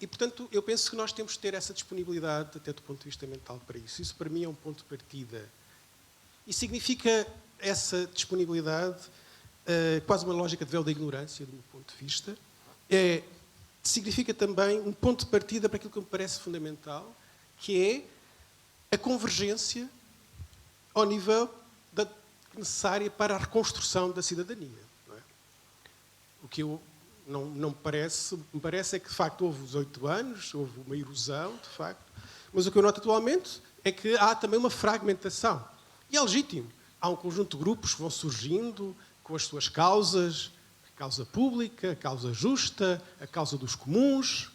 E, portanto, eu penso que nós temos de ter essa disponibilidade, até do ponto de vista mental, para isso. Isso, para mim, é um ponto de partida. E significa essa disponibilidade, quase uma lógica de véu da ignorância, do meu ponto de vista. Significa também um ponto de partida para aquilo que me parece fundamental, que é a convergência ao nível necessária para a reconstrução da cidadania. Não é? O que não me parece é que, de facto, houve os 8 anos, houve uma erosão, de facto, mas o que eu noto atualmente é que há também uma fragmentação. E é legítimo. Há um conjunto de grupos que vão surgindo com as suas causas, a causa pública, a causa justa, a causa dos comuns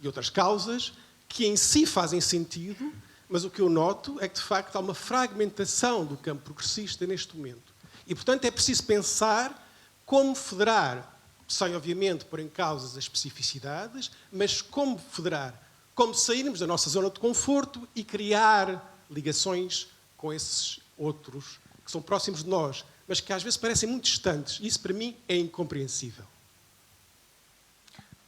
e outras causas, que em si fazem sentido, mas o que eu noto é que, de facto, há uma fragmentação do campo progressista neste momento. E, portanto, é preciso pensar como federar, sem, obviamente, pôr em causa as especificidades, mas como federar, como sairmos da nossa zona de conforto e criar ligações com esses outros que são próximos de nós, mas que às vezes parecem muito distantes. Isso, para mim, é incompreensível.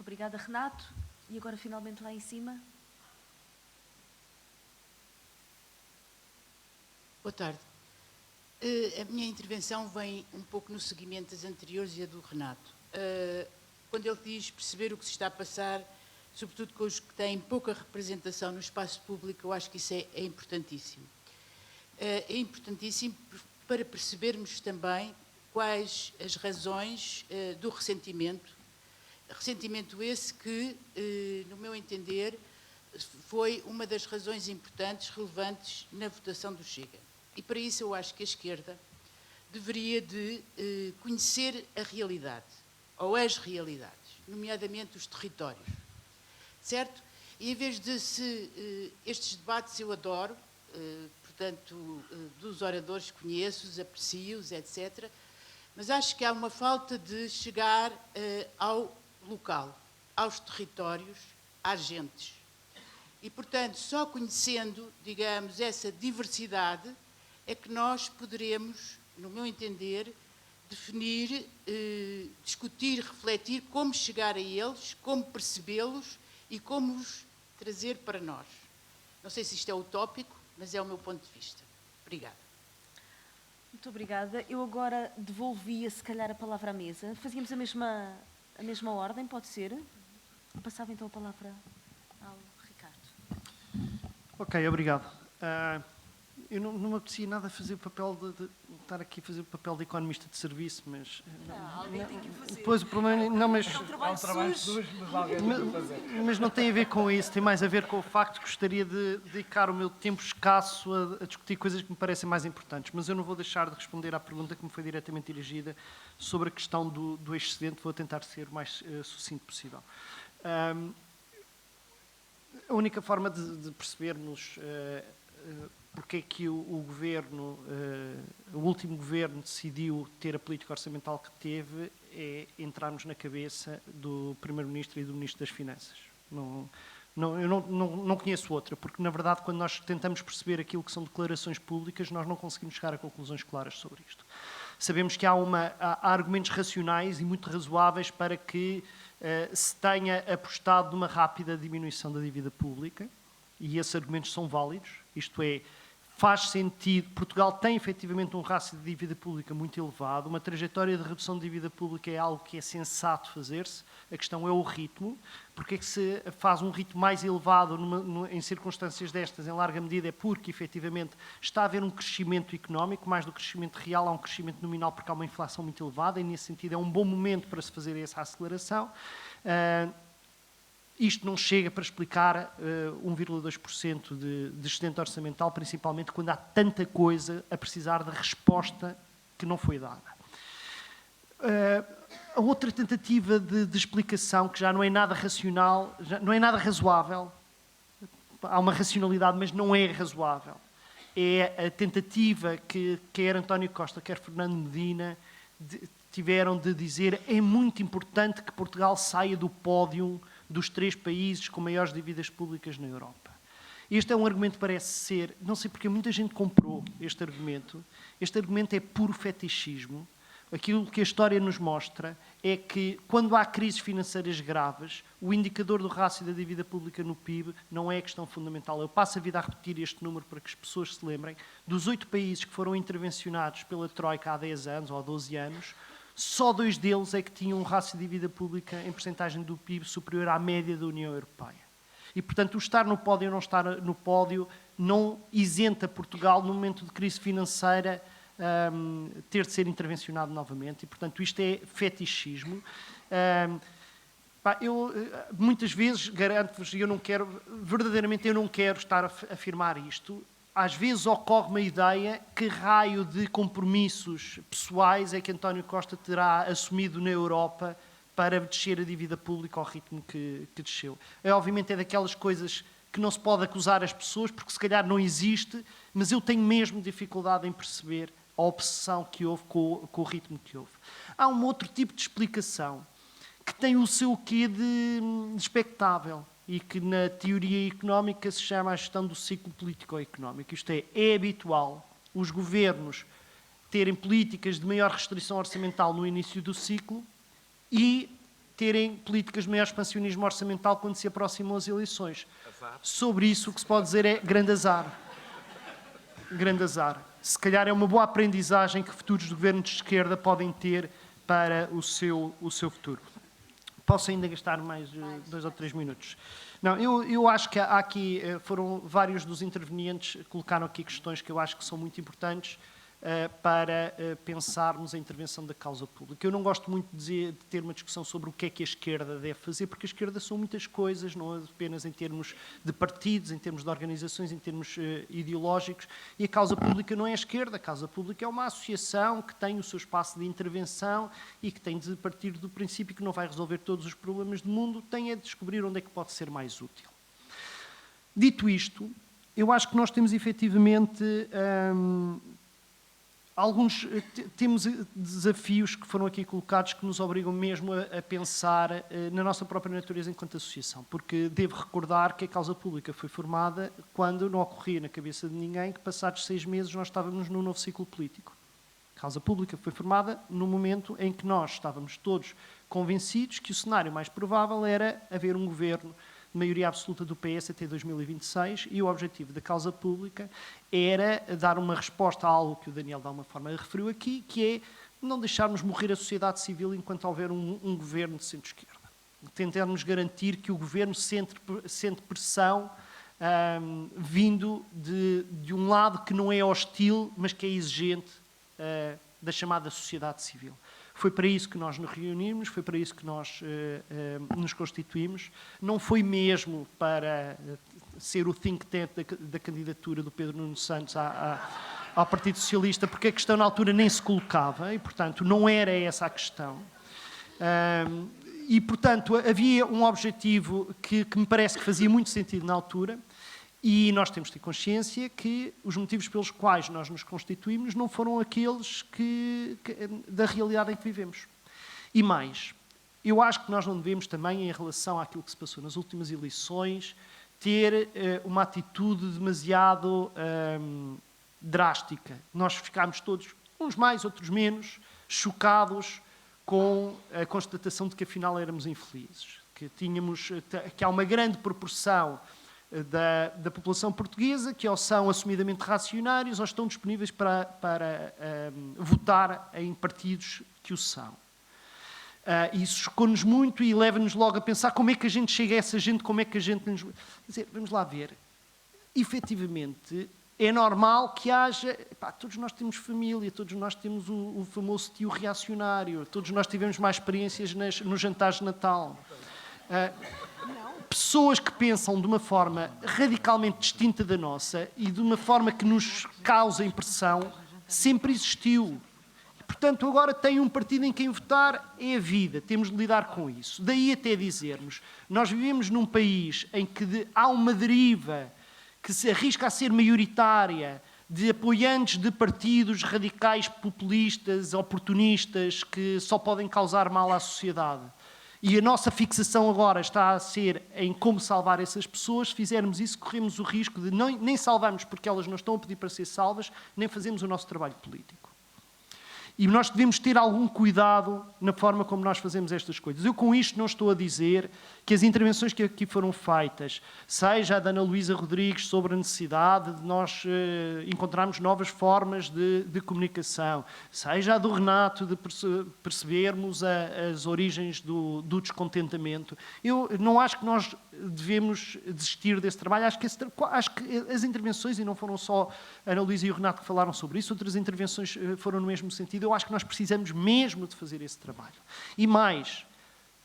Obrigada, Renato. E agora, finalmente, lá em cima. Boa tarde. A minha intervenção vem um pouco no seguimento das anteriores e a do Renato. Quando ele diz perceber o que se está a passar, sobretudo com os que têm pouca representação no espaço público, eu acho que isso é importantíssimo. É importantíssimo para percebermos também quais as razões do ressentimento. Ressentimento esse que, no meu entender, foi uma das razões importantes, relevantes na votação do Chega. E para isso eu acho que a esquerda deveria de conhecer a realidade, ou as realidades, nomeadamente os territórios, certo? E em vez de estes debates eu adoro, portanto, dos oradores conheço-os, aprecio-os, etc., mas acho que há uma falta de chegar ao local, aos territórios, às gentes. E, portanto, só conhecendo, digamos, essa diversidade, é que nós poderemos, no meu entender, definir, discutir, refletir como chegar a eles, como percebê-los e como os trazer para nós. Não sei se isto é utópico, mas é o meu ponto de vista. Obrigada. Muito obrigada. Eu agora devolvia, se calhar, a palavra à mesa. Fazíamos a mesma ordem, pode ser? Passava então a palavra ao Ricardo. Ok, obrigado. Eu não me apetecia nada fazer o papel de estar aqui a fazer o papel de economista de serviço, mas... alguém tem que o fazer. Depois o problema... Não, mas, é um trabalho sujo, mas alguém tem que o fazer. Mas não tem a ver com isso, tem mais a ver com o facto que gostaria de dedicar o meu tempo escasso a discutir coisas que me parecem mais importantes. Mas eu não vou deixar de responder à pergunta que me foi diretamente dirigida sobre a questão do excedente. Vou tentar ser o mais sucinto possível. A única forma de percebermos porque é que o governo, o último governo, decidiu ter a política orçamental que teve é entrarmos na cabeça do Primeiro-Ministro e do Ministro das Finanças. Eu não conheço outra, porque, na verdade, quando nós tentamos perceber aquilo que são declarações públicas, nós não conseguimos chegar a conclusões claras sobre isto. Sabemos que há argumentos racionais e muito razoáveis para que se tenha apostado numa rápida diminuição da dívida pública, e esses argumentos são válidos, isto é, faz sentido, Portugal tem efetivamente um rácio de dívida pública muito elevado, uma trajetória de redução de dívida pública é algo que é sensato fazer-se, a questão é o ritmo, porque é que se faz um ritmo mais elevado em circunstâncias destas, em larga medida, é porque efetivamente está a haver um crescimento económico, mais do crescimento real, há um crescimento nominal porque há uma inflação muito elevada, e nesse sentido é um bom momento para se fazer essa aceleração. Isto não chega para explicar 1,2% de excedente orçamental, principalmente quando há tanta coisa a precisar de resposta que não foi dada. A outra tentativa de explicação, que já não é nada racional, já não é nada razoável, há uma racionalidade, mas não é razoável, é a tentativa que quer António Costa, quer Fernando Medina tiveram de dizer é muito importante que Portugal saia do pódio dos 3 países com maiores dívidas públicas na Europa. Este é um argumento que parece ser, não sei porque muita gente comprou este argumento é puro fetichismo. Aquilo que a história nos mostra é que, quando há crises financeiras graves, o indicador do rácio da dívida pública no PIB não é a questão fundamental. Eu passo a vida a repetir este número para que as pessoas se lembrem. Dos 8 países que foram intervencionados pela Troika há 10 anos ou há 12 anos, só 2 deles é que tinham um rácio de dívida pública em percentagem do PIB superior à média da União Europeia. E, portanto, o estar no pódio ou não estar no pódio não isenta Portugal, no momento de crise financeira, ter de ser intervencionado novamente. E, portanto, isto é fetichismo. Eu, muitas vezes, garanto-vos, verdadeiramente eu não quero estar a afirmar isto. Às vezes ocorre-me a ideia que raio de compromissos pessoais é que António Costa terá assumido na Europa para descer a dívida pública ao ritmo que desceu. Obviamente é daquelas coisas que não se pode acusar as pessoas, porque se calhar não existe, mas eu tenho mesmo dificuldade em perceber a obsessão que houve com o ritmo que houve. Há um outro tipo de explicação que tem o seu quê de expectável e que na teoria económica se chama a gestão do ciclo político-económico. Isto é habitual os governos terem políticas de maior restrição orçamental no início do ciclo e terem políticas de maior expansionismo orçamental quando se aproximam as eleições. Azar. Sobre isso o que se pode dizer é grande azar. Grande azar. Se calhar é uma boa aprendizagem que futuros governos de esquerda podem ter para o seu futuro. Posso ainda gastar mais 2 ou 3 minutos? Não, eu acho que há aqui, foram vários dos intervenientes que colocaram aqui questões que eu acho que são muito importantes para pensarmos a intervenção da causa pública. Eu não gosto muito de ter uma discussão sobre o que é que a esquerda deve fazer, porque a esquerda são muitas coisas, não apenas em termos de partidos, em termos de organizações, em termos ideológicos, e a causa pública não é a esquerda, a causa pública é uma associação que tem o seu espaço de intervenção e que tem de partir do princípio que não vai resolver todos os problemas do mundo, tem de descobrir onde é que pode ser mais útil. Dito isto, eu acho que nós temos efetivamente... temos desafios que foram aqui colocados que nos obrigam mesmo a pensar na nossa própria natureza enquanto associação, porque devo recordar que a causa pública foi formada quando não ocorria na cabeça de ninguém que passados 6 meses nós estávamos num novo ciclo político. A causa pública foi formada no momento em que nós estávamos todos convencidos que o cenário mais provável era haver um governo de maioria absoluta do PS até 2026 e o objetivo da causa pública era dar uma resposta a algo que o Daniel de alguma forma referiu aqui, que é não deixarmos morrer a sociedade civil enquanto houver um governo de centro-esquerda. Tentarmos garantir que o governo sente pressão vindo de um lado que não é hostil, mas que é exigente da chamada sociedade civil. Foi para isso que nós nos reunimos, foi para isso que nós nos constituímos. Não foi mesmo para ser o think tank da candidatura do Pedro Nuno Santos ao Partido Socialista, porque a questão na altura nem se colocava e, portanto, não era essa a questão. E, portanto, havia um objetivo que me parece que fazia muito sentido na altura. E nós temos de ter consciência que os motivos pelos quais nós nos constituímos não foram aqueles da realidade em que vivemos. E mais, eu acho que nós não devemos também, em relação àquilo que se passou nas últimas eleições, ter uma atitude demasiado drástica. Nós ficámos todos, uns mais, outros menos, chocados com a constatação de que afinal éramos infelizes, que há uma grande proporção da população portuguesa que ou são assumidamente reacionários ou estão disponíveis para votar em partidos que o são. Isso chocou-nos muito e leva-nos logo a pensar como é que a gente chega a essa gente, como é que a gente... Quer dizer, vamos lá ver. Efetivamente, é normal que haja... todos nós temos família, todos nós temos o famoso tio reacionário, todos nós tivemos mais experiências nos jantares de Natal. Pessoas que pensam de uma forma radicalmente distinta da nossa e de uma forma que nos causa impressão, sempre existiu. Portanto, agora tem um partido em quem votar, é a vida, temos de lidar com isso. Daí até dizermos, nós vivemos num país em que há uma deriva que se arrisca a ser maioritária de apoiantes de partidos radicais, populistas, oportunistas, que só podem causar mal à sociedade. E a nossa fixação agora está a ser em como salvar essas pessoas. Se fizermos isso, corremos o risco de nem salvarmos porque elas não estão a pedir para ser salvas, nem fazemos o nosso trabalho político. E nós devemos ter algum cuidado na forma como nós fazemos estas coisas. Eu com isto não estou a dizer que as intervenções que aqui foram feitas, seja a da Ana Luísa Rodrigues sobre a necessidade de nós encontrarmos novas formas de comunicação, seja a do Renato de percebermos as origens do descontentamento. Eu não acho que nós devemos desistir desse trabalho. Acho que as intervenções, e não foram só a Ana Luísa e o Renato que falaram sobre isso, outras intervenções foram no mesmo sentido. Eu acho que nós precisamos mesmo de fazer esse trabalho. E mais,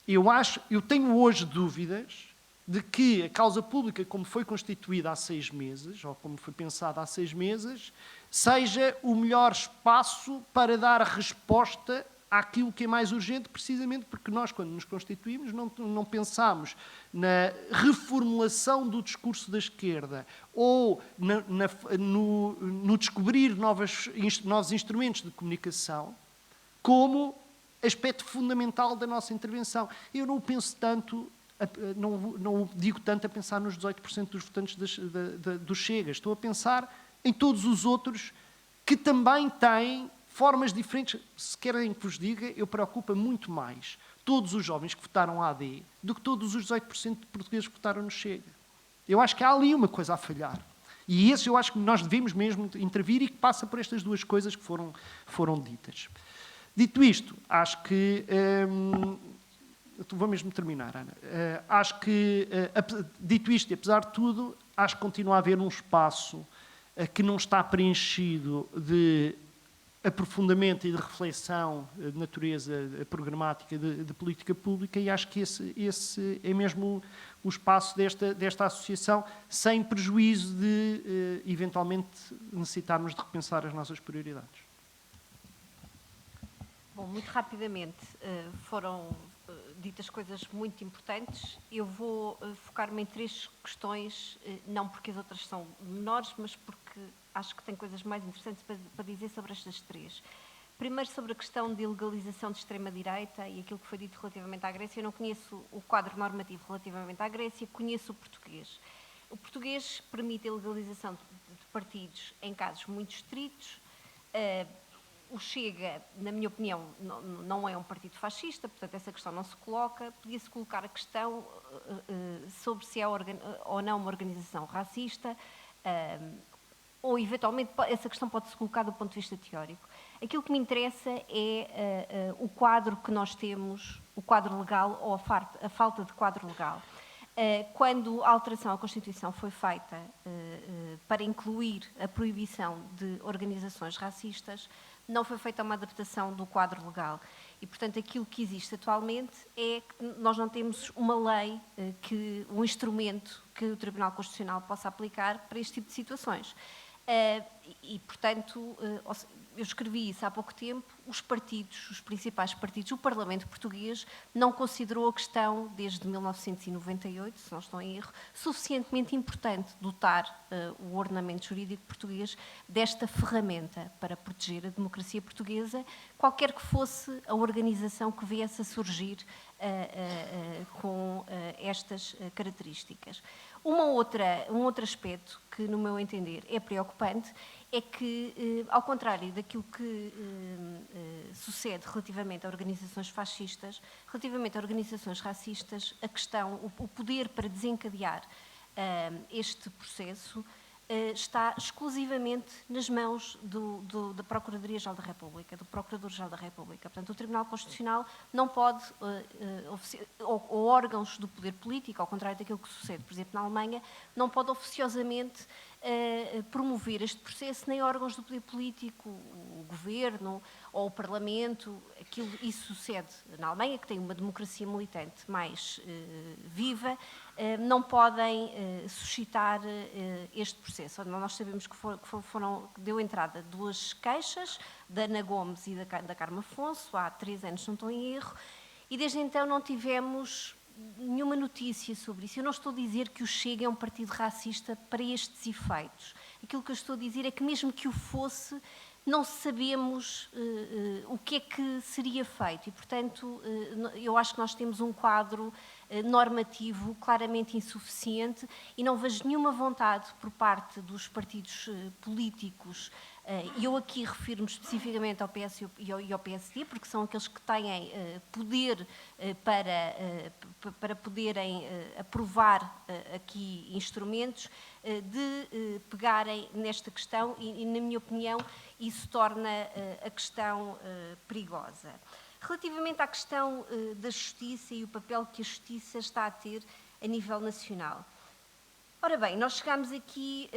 eu tenho hoje dúvidas de que a causa pública, como foi constituída há 6 meses, ou como foi pensada há 6 meses, seja o melhor espaço para dar resposta àquilo que é mais urgente, precisamente porque nós, quando nos constituímos, não pensámos na reformulação do discurso da esquerda ou no descobrir novos instrumentos de comunicação como aspecto fundamental da nossa intervenção. Eu não penso tanto, não digo tanto a pensar nos 18% dos votantes do Chega. Estou a pensar em todos os outros que também têm formas diferentes. Se querem que vos diga, eu preocupo muito mais todos os jovens que votaram AD do que todos os 18% de portugueses que votaram no Chega. Eu acho que há ali uma coisa a falhar. E eu acho que nós devemos mesmo intervir e que passa por estas duas coisas que foram ditas. Dito isto, acho que... vou mesmo terminar, Ana. Acho que, dito isto, e apesar de tudo, acho que continua a haver um espaço que não está preenchido de aprofundamento e de reflexão de natureza programática de política pública, e acho que esse é mesmo o espaço desta associação, sem prejuízo de, eventualmente, necessitarmos de repensar as nossas prioridades. Bom, muito rapidamente, foram ditas coisas muito importantes. Eu vou focar-me em 3 questões, não porque as outras são menores, mas porque acho que tem coisas mais interessantes para dizer sobre estas 3. Primeiro, sobre a questão de legalização de extrema-direita e aquilo que foi dito relativamente à Grécia. Eu não conheço o quadro normativo relativamente à Grécia, conheço o português. O português permite a legalização de partidos em casos muito estritos. O Chega, na minha opinião, não é um partido fascista, portanto essa questão não se coloca. Podia-se colocar a questão sobre se é ou não uma organização racista, ou eventualmente essa questão pode-se colocar do ponto de vista teórico. Aquilo que me interessa é o quadro que nós temos, o quadro legal ou a falta de quadro legal. Quando a alteração à Constituição foi feita para incluir a proibição de organizações racistas, não foi feita uma adaptação do quadro legal. E, portanto, aquilo que existe atualmente é que nós não temos uma lei, um instrumento que o Tribunal Constitucional possa aplicar para este tipo de situações. E, portanto, eu escrevi isso há pouco tempo, os principais partidos, o Parlamento português não considerou a questão, desde 1998, se não estou em erro, suficientemente importante dotar o ordenamento jurídico português desta ferramenta para proteger a democracia portuguesa, qualquer que fosse a organização que viesse a surgir com estas características. Um outro aspecto que, no meu entender, é preocupante é que, ao contrário daquilo que sucede relativamente a organizações fascistas, relativamente a organizações racistas, a questão, o poder para desencadear este processo está exclusivamente nas mãos da Procuradoria-Geral da República, do Procurador-Geral da República. Portanto, o Tribunal Constitucional não pode, ou órgãos do poder político, ao contrário daquilo que sucede, por exemplo, na Alemanha, não pode oficiosamente promover este processo, nem órgãos do poder político, o governo ou o Parlamento. Isso sucede na Alemanha, que tem uma democracia militante mais viva, não podem suscitar este processo. Nós sabemos que deu entrada 2 queixas, da Ana Gomes e da Carme Afonso, há 3 anos, não estou em erro, e desde então não tivemos nenhuma notícia sobre isso. Eu não estou a dizer que o Chega é um partido racista para estes efeitos. Aquilo que eu estou a dizer é que, mesmo que o fosse, não sabemos o que é que seria feito. E, portanto, eu acho que nós temos um quadro normativo claramente insuficiente e não vejo nenhuma vontade por parte dos partidos políticos, e eu aqui refiro-me especificamente ao PS e ao PSD, porque são aqueles que têm poder para poderem aprovar aqui instrumentos, de pegarem nesta questão e, na minha opinião, isso torna a questão perigosa. Relativamente à questão da justiça e o papel que a justiça está a ter a nível nacional. Ora bem, nós chegámos aqui,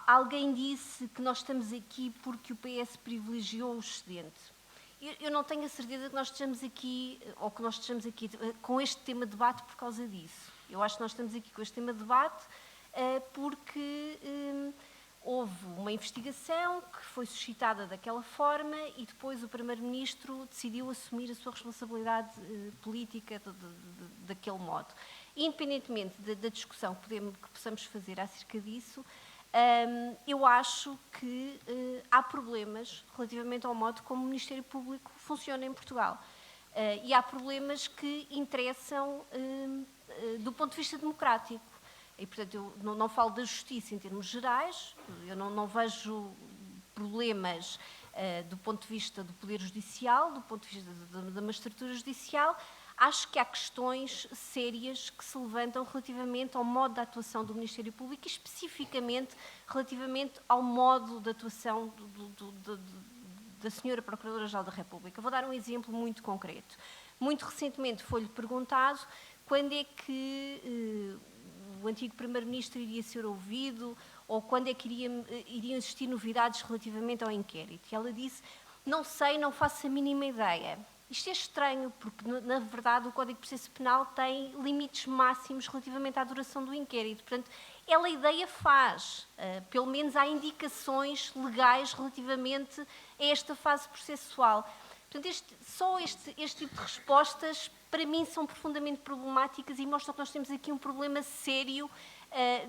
alguém disse que nós estamos aqui porque o PS privilegiou o excedente. Eu não tenho a certeza que nós estejamos aqui, ou que nós estejamos aqui com este tema de debate por causa disso. Eu acho que nós estamos aqui com este tema de debate porque houve uma investigação que foi suscitada daquela forma e depois o Primeiro-Ministro decidiu assumir a sua responsabilidade política daquele modo. Independentemente da discussão que possamos fazer acerca disso, eu acho que há problemas relativamente ao modo como o Ministério Público funciona em Portugal. E há problemas que interessam do ponto de vista democrático. E, portanto, eu não falo da justiça em termos gerais, eu não vejo problemas do ponto de vista do Poder Judicial, do ponto de vista da magistratura judicial. Acho que há questões sérias que se levantam relativamente ao modo de atuação do Ministério Público e especificamente relativamente ao modo de atuação da Sra. Procuradora-Geral da República. Vou dar um exemplo muito concreto. Muito recentemente foi-lhe perguntado quando é que o antigo Primeiro-Ministro iria ser ouvido ou quando é que iriam existir novidades relativamente ao inquérito. E ela disse, não sei, não faço a mínima ideia. Isto é estranho, porque, na verdade, o Código de Processo Penal tem limites máximos relativamente à duração do inquérito. Portanto, ela a ideia faz. Pelo menos há indicações legais relativamente a esta fase processual. Portanto, este tipo de respostas, para mim, são profundamente problemáticas e mostram que nós temos aqui um problema sério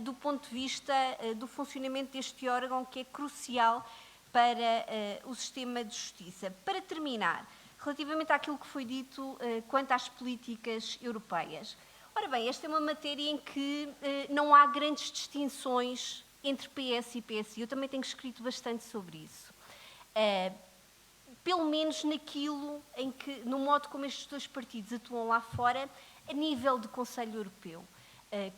do ponto de vista do funcionamento deste órgão, que é crucial para o sistema de justiça. Para terminar, relativamente àquilo que foi dito quanto às políticas europeias. Ora bem, esta é uma matéria em que não há grandes distinções entre PS e PSI. Eu também tenho escrito bastante sobre isso. Pelo menos naquilo em que, no modo como estes dois partidos atuam lá fora, a nível de Conselho Europeu,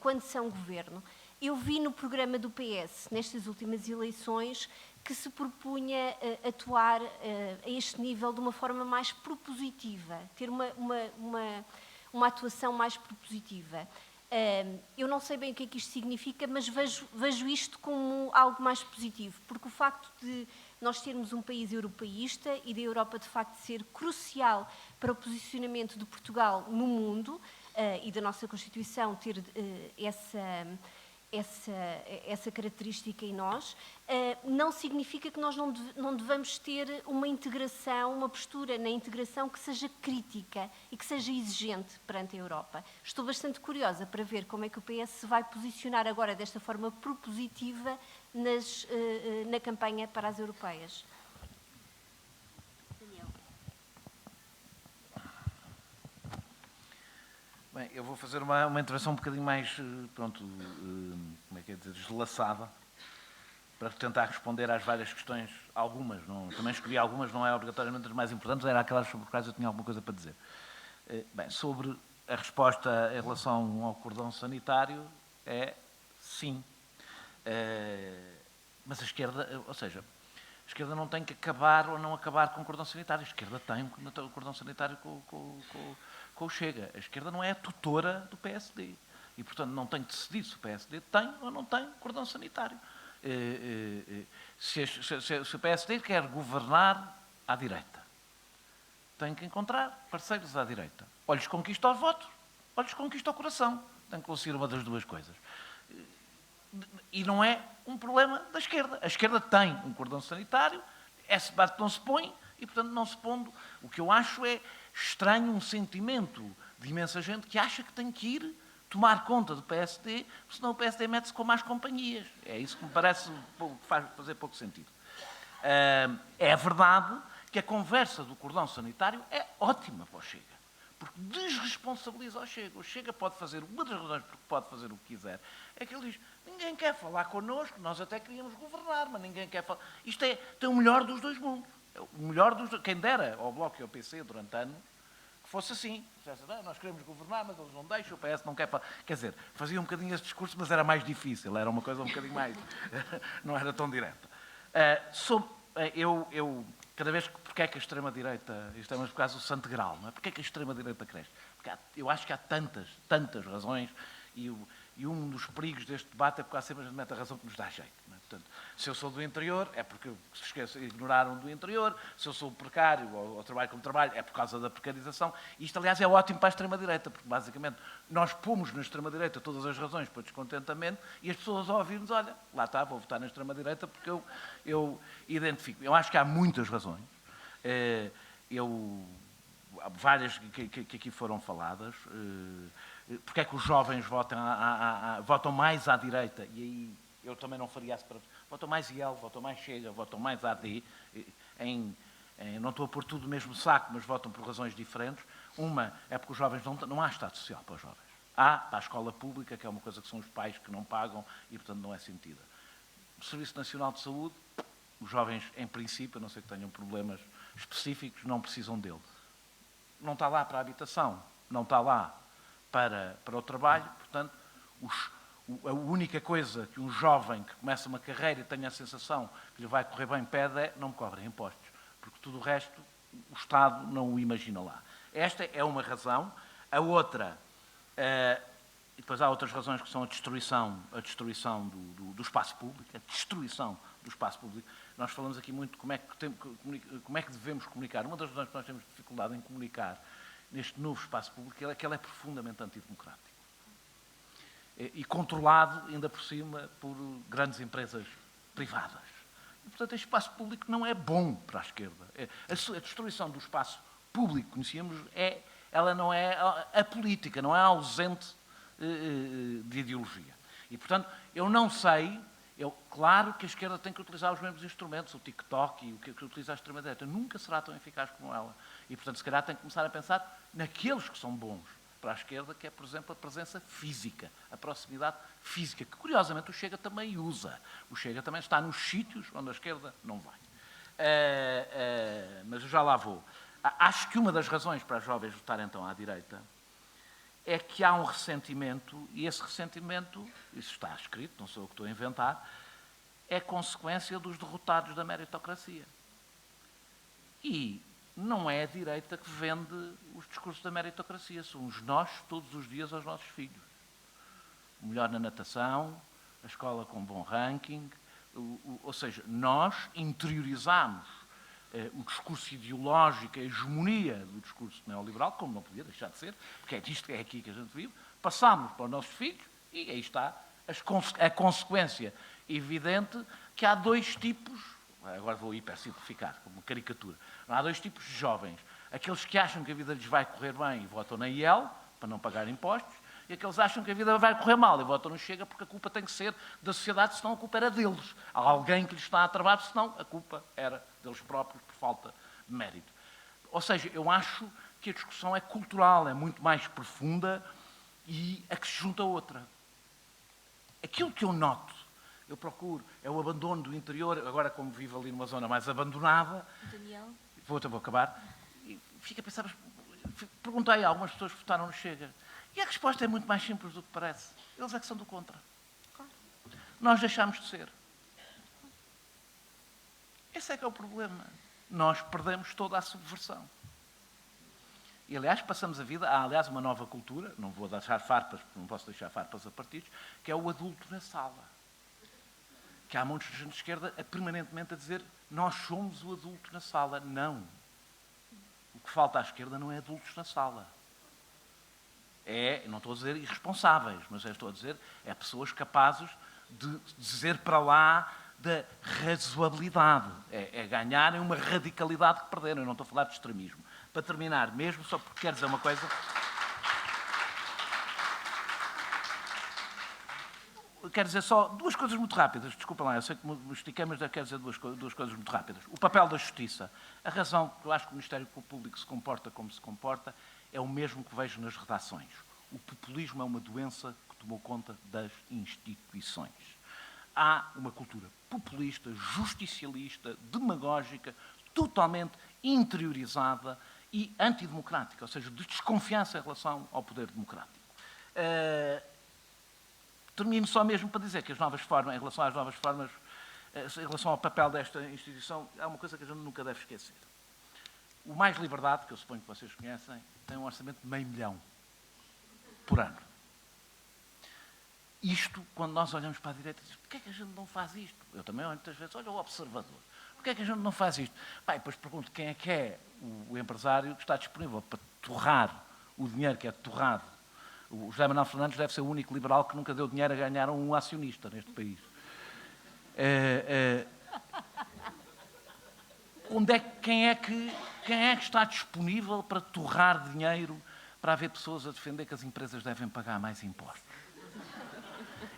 quando são governo. Eu vi no programa do PS, nestas últimas eleições, que se propunha atuar a este nível de uma forma mais propositiva, ter uma atuação mais propositiva. Eu não sei bem o que é que isto significa, mas vejo isto como algo mais positivo, porque o facto de nós termos um país europeísta e da Europa, de facto, ser crucial para o posicionamento de Portugal no mundo e da nossa Constituição ter essa característica em nós, não significa que nós não devamos ter uma integração, uma postura na integração que seja crítica e que seja exigente perante a Europa. Estou bastante curiosa para ver como é que o PS se vai posicionar agora desta forma propositiva na campanha para as europeias. Bem, eu vou fazer uma intervenção um bocadinho mais, pronto, como é que é dizer, deslaçada, para tentar responder às várias questões, algumas, também escolhi algumas, não é obrigatoriamente as mais importantes, era aquelas sobre as quais eu tinha alguma coisa para dizer. Bem, sobre a resposta em relação ao cordão sanitário, é sim. Mas a esquerda, ou seja, a esquerda não tem que acabar ou não acabar com o cordão sanitário, a esquerda tem o cordão sanitário com o Chega. A esquerda não é a tutora do PSD. E, portanto, não tem que decidir se o PSD tem ou não tem cordão sanitário. Se o PSD quer governar à direita, tem que encontrar parceiros à direita. Ou lhes conquista os votos, ou lhes conquista o coração. Tem que conseguir uma das duas coisas. E não é um problema da esquerda. A esquerda tem um cordão sanitário, esse debate não se põe, e, portanto, não se pondo. O que eu acho é estranho um sentimento de imensa gente que acha que tem que ir tomar conta do PSD, senão o PSD mete-se com más companhias. É isso que me parece fazer pouco sentido. É verdade que a conversa do cordão sanitário é ótima para o Chega, porque desresponsabiliza o Chega. O Chega pode fazer, uma das razões porque pode fazer o que quiser, é que ele diz, ninguém quer falar connosco, nós até queríamos governar, mas ninguém quer falar. Isto tem o melhor dos dois mundos. O melhor quem dera ao Bloco e ao PC durante anos, que fosse assim. Nós queremos governar, mas eles não deixam, o PS não quer falar. Quer dizer, fazia um bocadinho esse discurso, mas era mais difícil, era uma coisa um bocadinho mais... não era tão direta. Cada vez que... Porque é que a extrema-direita... Isto é por causa do Santo Grau, não é? Porque é que a extrema-direita cresce? Porque eu acho que há tantas razões e um dos perigos deste debate é porque há sempre a razão que nos dá jeito. Não é? Portanto, se eu sou do interior, é porque ignoraram do interior. Se eu sou precário ou trabalho como trabalho, é por causa da precarização. E isto, aliás, é ótimo para a extrema-direita, porque, basicamente, nós pomos na extrema-direita todas as razões para o descontentamento e as pessoas, ao ouvir-nos, olha, lá está, vou votar na extrema-direita porque eu identifico. Eu acho que há muitas razões. Várias que aqui foram faladas. Porque é que os jovens votam mais à direita? E aí eu também não faria essa para... Votam mais IEL, votam mais Chega, votam mais AD. Não estou a pôr tudo no mesmo saco, mas votam por razões diferentes. Uma é porque os jovens não há Estado Social para os jovens. Há para a escola pública, que é uma coisa que são os pais que não pagam e, portanto, não é sentida. O Serviço Nacional de Saúde, os jovens, em princípio, a não ser que tenham problemas específicos, não precisam dele. Não está lá para a habitação, não está lá para o trabalho, portanto, a única coisa que um jovem que começa uma carreira e tem a sensação que lhe vai correr bem pede é não me cobrem impostos, porque tudo o resto o Estado não o imagina lá. Esta é uma razão. A outra, e depois há outras razões que são a destruição do espaço público, a destruição do espaço público. Nós falamos aqui muito de como é que devemos comunicar. Uma das razões que nós temos dificuldade em comunicar neste novo espaço público é que ele é profundamente antidemocrático. E controlado, ainda por cima, por grandes empresas privadas. E, portanto, este espaço público não é bom para a esquerda. A destruição do espaço público, conhecíamos, ela não é apolítica, não é ausente de ideologia. E, portanto, eu não sei... Claro que a esquerda tem que utilizar os mesmos instrumentos, o TikTok e o que utiliza a extrema-direita. Nunca será tão eficaz como ela. E, portanto, se calhar tem que começar a pensar naqueles que são bons para a esquerda, que é, por exemplo, a presença física, a proximidade física, que, curiosamente, o Chega também usa. O Chega também está nos sítios onde a esquerda não vai. Mas eu já lá vou. Acho que uma das razões para os jovens votarem, então, à direita é que há um ressentimento, e esse ressentimento, isso está escrito, não sou eu que estou a inventar, é consequência dos derrotados da meritocracia. E não é a direita que vende os discursos da meritocracia, somos nós todos os dias aos nossos filhos. O melhor na natação, a escola com bom ranking, ou seja, nós interiorizamos o discurso ideológico, a hegemonia do discurso neoliberal, como não podia deixar de ser, porque é disto que é aqui que a gente vive, passámos para os nossos filhos e aí está a consequência evidente que há dois tipos, agora vou hipersimplificar, como caricatura, há dois tipos de jovens, aqueles que acham que a vida lhes vai correr bem e votam na IEL, para não pagar impostos, e aqueles que acham que a vida vai correr mal e votam no Chega porque a culpa tem que ser da sociedade, senão a culpa era deles. Há alguém que lhes está a travar, senão a culpa era deles próprios por falta de mérito. Ou seja, eu acho que a discussão é cultural, é muito mais profunda e a que se junta a outra. Aquilo que eu noto, eu procuro, é o abandono do interior, agora como vivo ali numa zona mais abandonada, Daniel? Vou acabar, e fico a pensar, perguntei a algumas pessoas que votaram no Chega, e a resposta é muito mais simples do que parece. Eles é que são do contra. Claro. Nós deixámos de ser. Esse é que é o problema. Nós perdemos toda a subversão. E, aliás, passamos a vida... Há, aliás, uma nova cultura, não vou deixar farpas, porque não posso deixar farpas a partidos, que é o adulto na sala. Que há muitos de gente de esquerda permanentemente a dizer nós somos o adulto na sala. Não. O que falta à esquerda não é adultos na sala. Não estou a dizer irresponsáveis, mas estou a dizer pessoas capazes de dizer para lá da razoabilidade. Ganharem uma radicalidade que perderam. Eu não estou a falar de extremismo. Para terminar, mesmo só porque quero dizer uma coisa... Quero dizer só duas coisas muito rápidas. Desculpa lá, eu sei que me estiquei, mas quero dizer duas coisas muito rápidas. O papel da justiça. A razão que eu acho que o Ministério Público se comporta como se comporta é o mesmo que vejo nas redações. O populismo é uma doença que tomou conta das instituições. Há uma cultura populista, justicialista, demagógica, totalmente interiorizada e antidemocrática, ou seja, de desconfiança em relação ao poder democrático. Termino só mesmo para dizer que as novas formas, em relação às novas formas, em relação ao papel desta instituição, há uma coisa que a gente nunca deve esquecer. O Mais Liberdade, que eu suponho que vocês conhecem, tem um orçamento de $500 000 por ano. Isto, quando nós olhamos para a direita, dizemos, porquê é que a gente não faz isto? Eu também olho muitas vezes, olha o Observador. Porquê é que a gente não faz isto? Pai, depois pergunto quem é o empresário que está disponível para torrar o dinheiro que é torrado. O José Manuel Fernandes deve ser o único liberal que nunca deu dinheiro a ganhar um acionista neste país. Quem é que está disponível para torrar dinheiro para haver pessoas a defender que as empresas devem pagar mais impostos?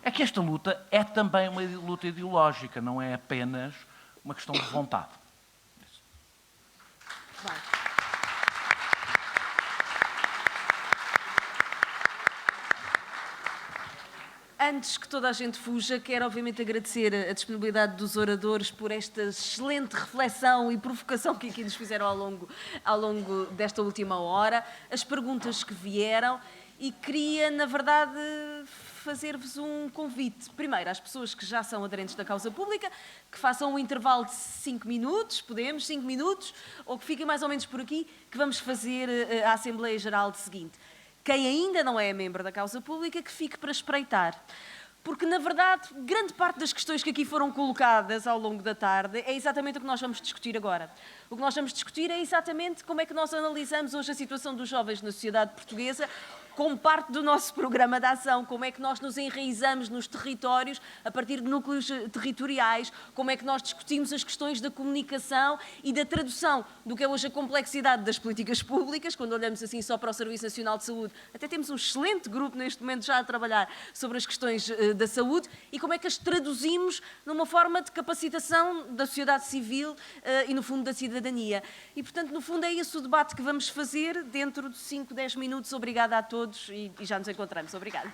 É que esta luta é também uma luta ideológica, não é apenas uma questão de vontade. Antes que toda a gente fuja, quero obviamente agradecer a disponibilidade dos oradores por esta excelente reflexão e provocação que aqui nos fizeram ao longo desta última hora, as perguntas que vieram, e queria, na verdade, fazer-vos um convite. Primeiro, às pessoas que já são aderentes da causa pública, que façam um intervalo de 5 minutos, 5 minutos, ou que fiquem mais ou menos por aqui, que vamos fazer a Assembleia Geral de seguinte. Quem ainda não é membro da causa pública, que fique para espreitar. Porque, na verdade, grande parte das questões que aqui foram colocadas ao longo da tarde é exatamente o que nós vamos discutir agora. O que nós vamos discutir é exatamente como é que nós analisamos hoje a situação dos jovens na sociedade portuguesa, como parte do nosso programa de ação, como é que nós nos enraizamos nos territórios a partir de núcleos territoriais, como é que nós discutimos as questões da comunicação e da tradução do que é hoje a complexidade das políticas públicas, quando olhamos assim só para o Serviço Nacional de Saúde. Até temos um excelente grupo neste momento já a trabalhar sobre as questões da saúde e como é que as traduzimos numa forma de capacitação da sociedade civil e, no fundo, da cidadania. E, portanto, no fundo, é esse o debate que vamos fazer dentro de 5, 10 minutos. Obrigada a todos e já nos encontramos. Obrigada.